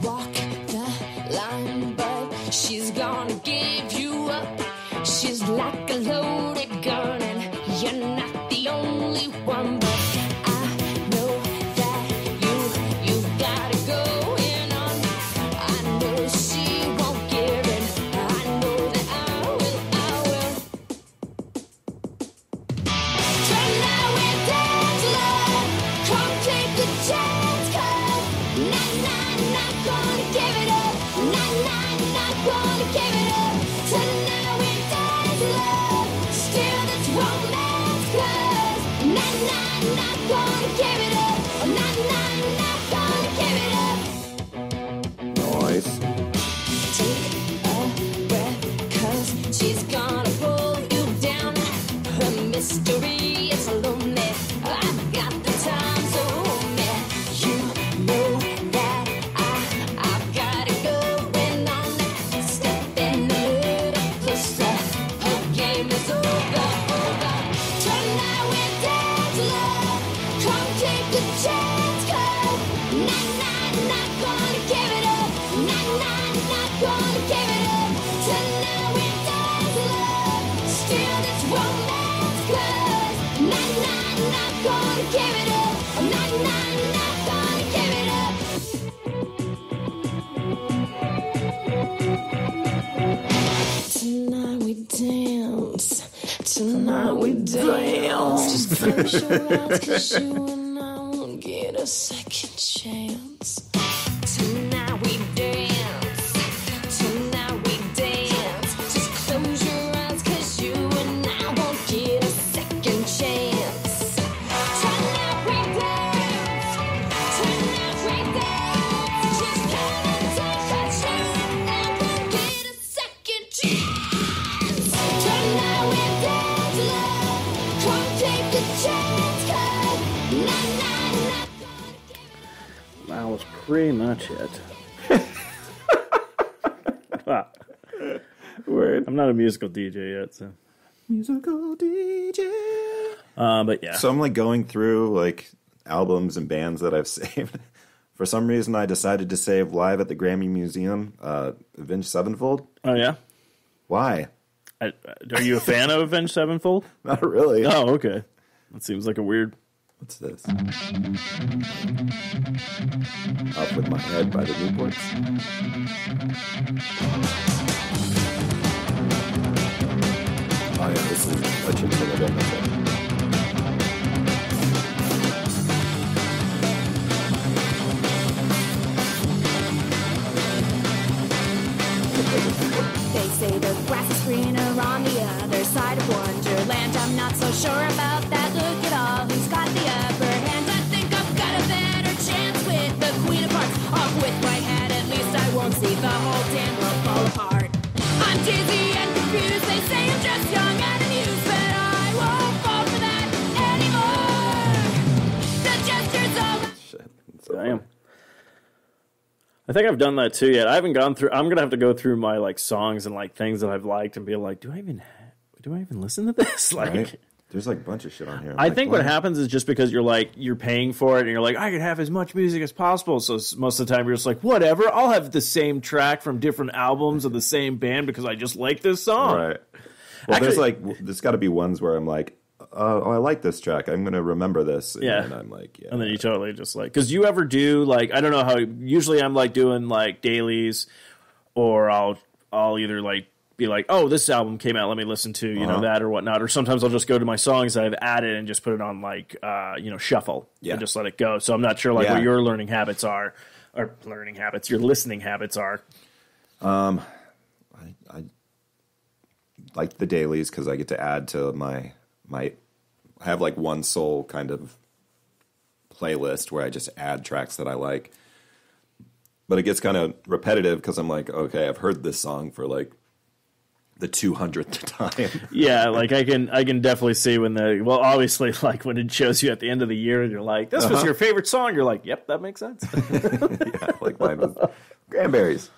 Walk the line, but she's gonna give you up. She's like a loaded gun, and you're not the only one. But I know that you gotta go in on. I know she won't give in. I know that I will. Tonight we're dancing, love. Come take a chance, 'cause not gonna give it up. Not gonna give it up. Tonight we're dancing, love. Still this romance, 'cause not gonna give it up. Not gonna give it up. Nice. Take a breath, 'cause she's gonna pull you down. Her mystery is lonely. I've got the time, so man, you know that I've got it going on. Step in a little closer. Her game is over. Tonight we're dancing, love. Come take a chance, 'cause not gonna give it up. Not gonna give it up. Tonight we're dancing, love. Still this romance, 'cause not gonna give it up. Not gonna give it up. Tonight we dance. Tonight we dance. Just close your eyes, 'cause you and I won't get a second chance. Tonight we dance. Tonight we dance. Just close your eyes, 'cause you and I won't get a second chance. Tonight we dance. Tonight we dance. Just come and take a chance. I won't get a second chance. Tonight we dance, love. Come take a chance, 'cause not That was pretty much it. Word. I'm not a musical DJ yet, so. Musical DJ. But yeah. So I'm like going through like albums and bands that I've saved. For some reason, I decided to save Live at the Grammy Museum, Avenged Sevenfold. Oh yeah. Why? Are you a fan of Avenged Sevenfold? Not really. Oh, okay. That seems like a weird. What's this? Up With My Head by the Newports. Oh yeah, this is a chick from the Denver. They say the grass is greener on the other side of Wonderland. I'm not so sure about that. Look at all who's got the upper hand. I think I've got a better chance with the Queen of Hearts. Off with my head, at least I won't see the whole damn world fall apart. I'm dizzy and confused. They say I'm just young and amused, but I won't fall for that anymore. The gestures of Shit. Damn. I think I've done that too yet. I haven't gone through. I'm gonna have to go through my like songs and like things that I've liked and be like, do I even listen to this? Like, Right? There's like a bunch of shit on here. I think what happens is just because you're paying for it and you're like, I can have as much music as possible. So most of the time you're just like, whatever. I'll have the same track from different albums of the same band because I just like this song. Right. Well, there's got to be ones where I'm like, oh, I like this track. I'm going to remember this. And Yeah. then I'm like, yeah. And then you totally just like, because you ever do like, I don't know how, usually I'm like doing like dailies or I'll either like be like, oh, this album came out, let me listen to, you know, that or whatnot. Or sometimes I'll just go to my songs that I've added and just put it on like, you know, shuffle and just let it go. So I'm not sure like what your learning habits are, or your listening habits are. I like the dailies because I get to add to my I have like one sole kind of playlist where I just add tracks that I like. But it gets kind of repetitive because I'm like, okay, I've heard this song for like the 200th time. Yeah, like I can definitely see when obviously like when it shows you at the end of the year and you're like, this was your favorite song. You're like, yep, that makes sense. Yeah, like mine was Cranberries.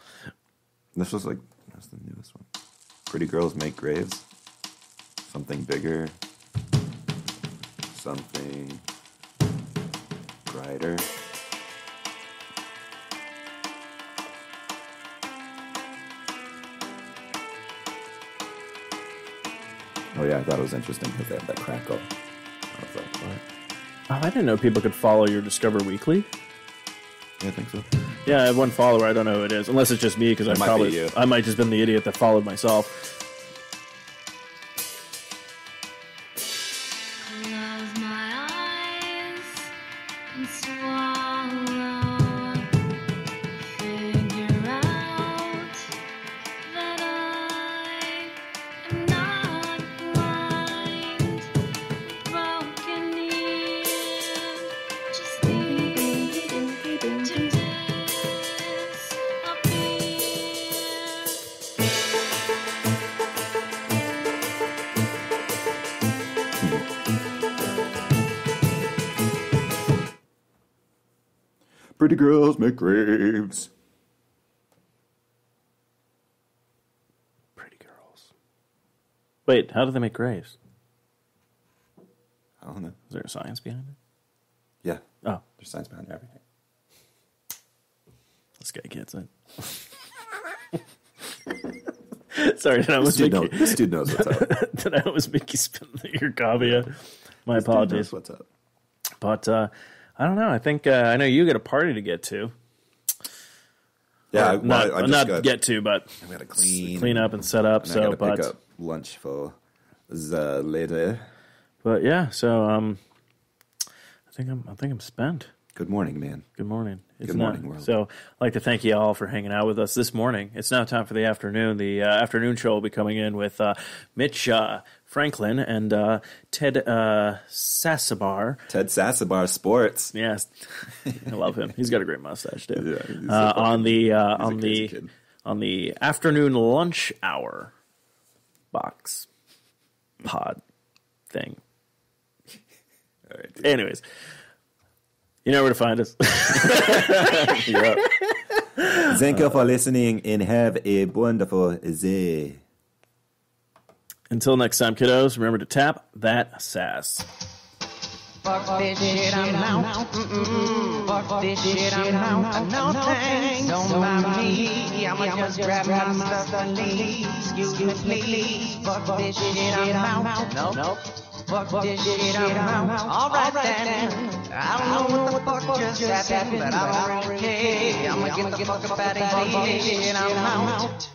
This was like, that's the newest one. Pretty Girls Make Graves. Something Bigger. Something Brighter. Oh yeah, I thought it was interesting because they had that crackle. I was like, what? Oh, I didn't know people could follow your Discover Weekly. Yeah, I think so. Yeah, I have one follower. I don't know who it is, unless it's just me because I might just been the idiot that followed myself. Close my eyes and swallow. Figure out that I am not blind. Broken ear, just need to Pretty Girls Make Graves. Pretty girls. Wait, how do they make graves? I don't know. Is there a science behind it? Yeah. Oh, There's science behind everything. this guy gets it. Sorry, did I almost make This dude knows what's up. did I almost make you spin your cavia? My apologies. Dude knows what's up. But I don't know. I think I know you got a party to get to. Yeah, I gotta clean up and set up. And I gotta pick up lunch for later. But yeah, so I think I'm spent. Good morning, man. Good morning. Good morning, world. So I'd like to thank you all for hanging out with us this morning. It's now time for the afternoon. The afternoon show will be coming in with Mitch Franklin and Ted Sassabar. Ted Sassabar Sports. Yes, I love him. He's got a great mustache too. Yeah, he's on the afternoon lunch hour box pod thing. All right, dude. Anyways, you know where to find us. You're up. Thank you for listening and have a wonderful day. Until next time, kiddos, remember to tap that sass. Fuck this shit, I'm out. Fuck this shit, I'm out. No thanks, don't mind me. I'ma just grab my stuff and leave. Excuse me, please. Fuck this shit, I'm out. Nope. Fuck this shit, I'm out. Alright then. I don't know what the fuck just happened, but I don't really care. I'ma get the fuck up out of here. I'm out.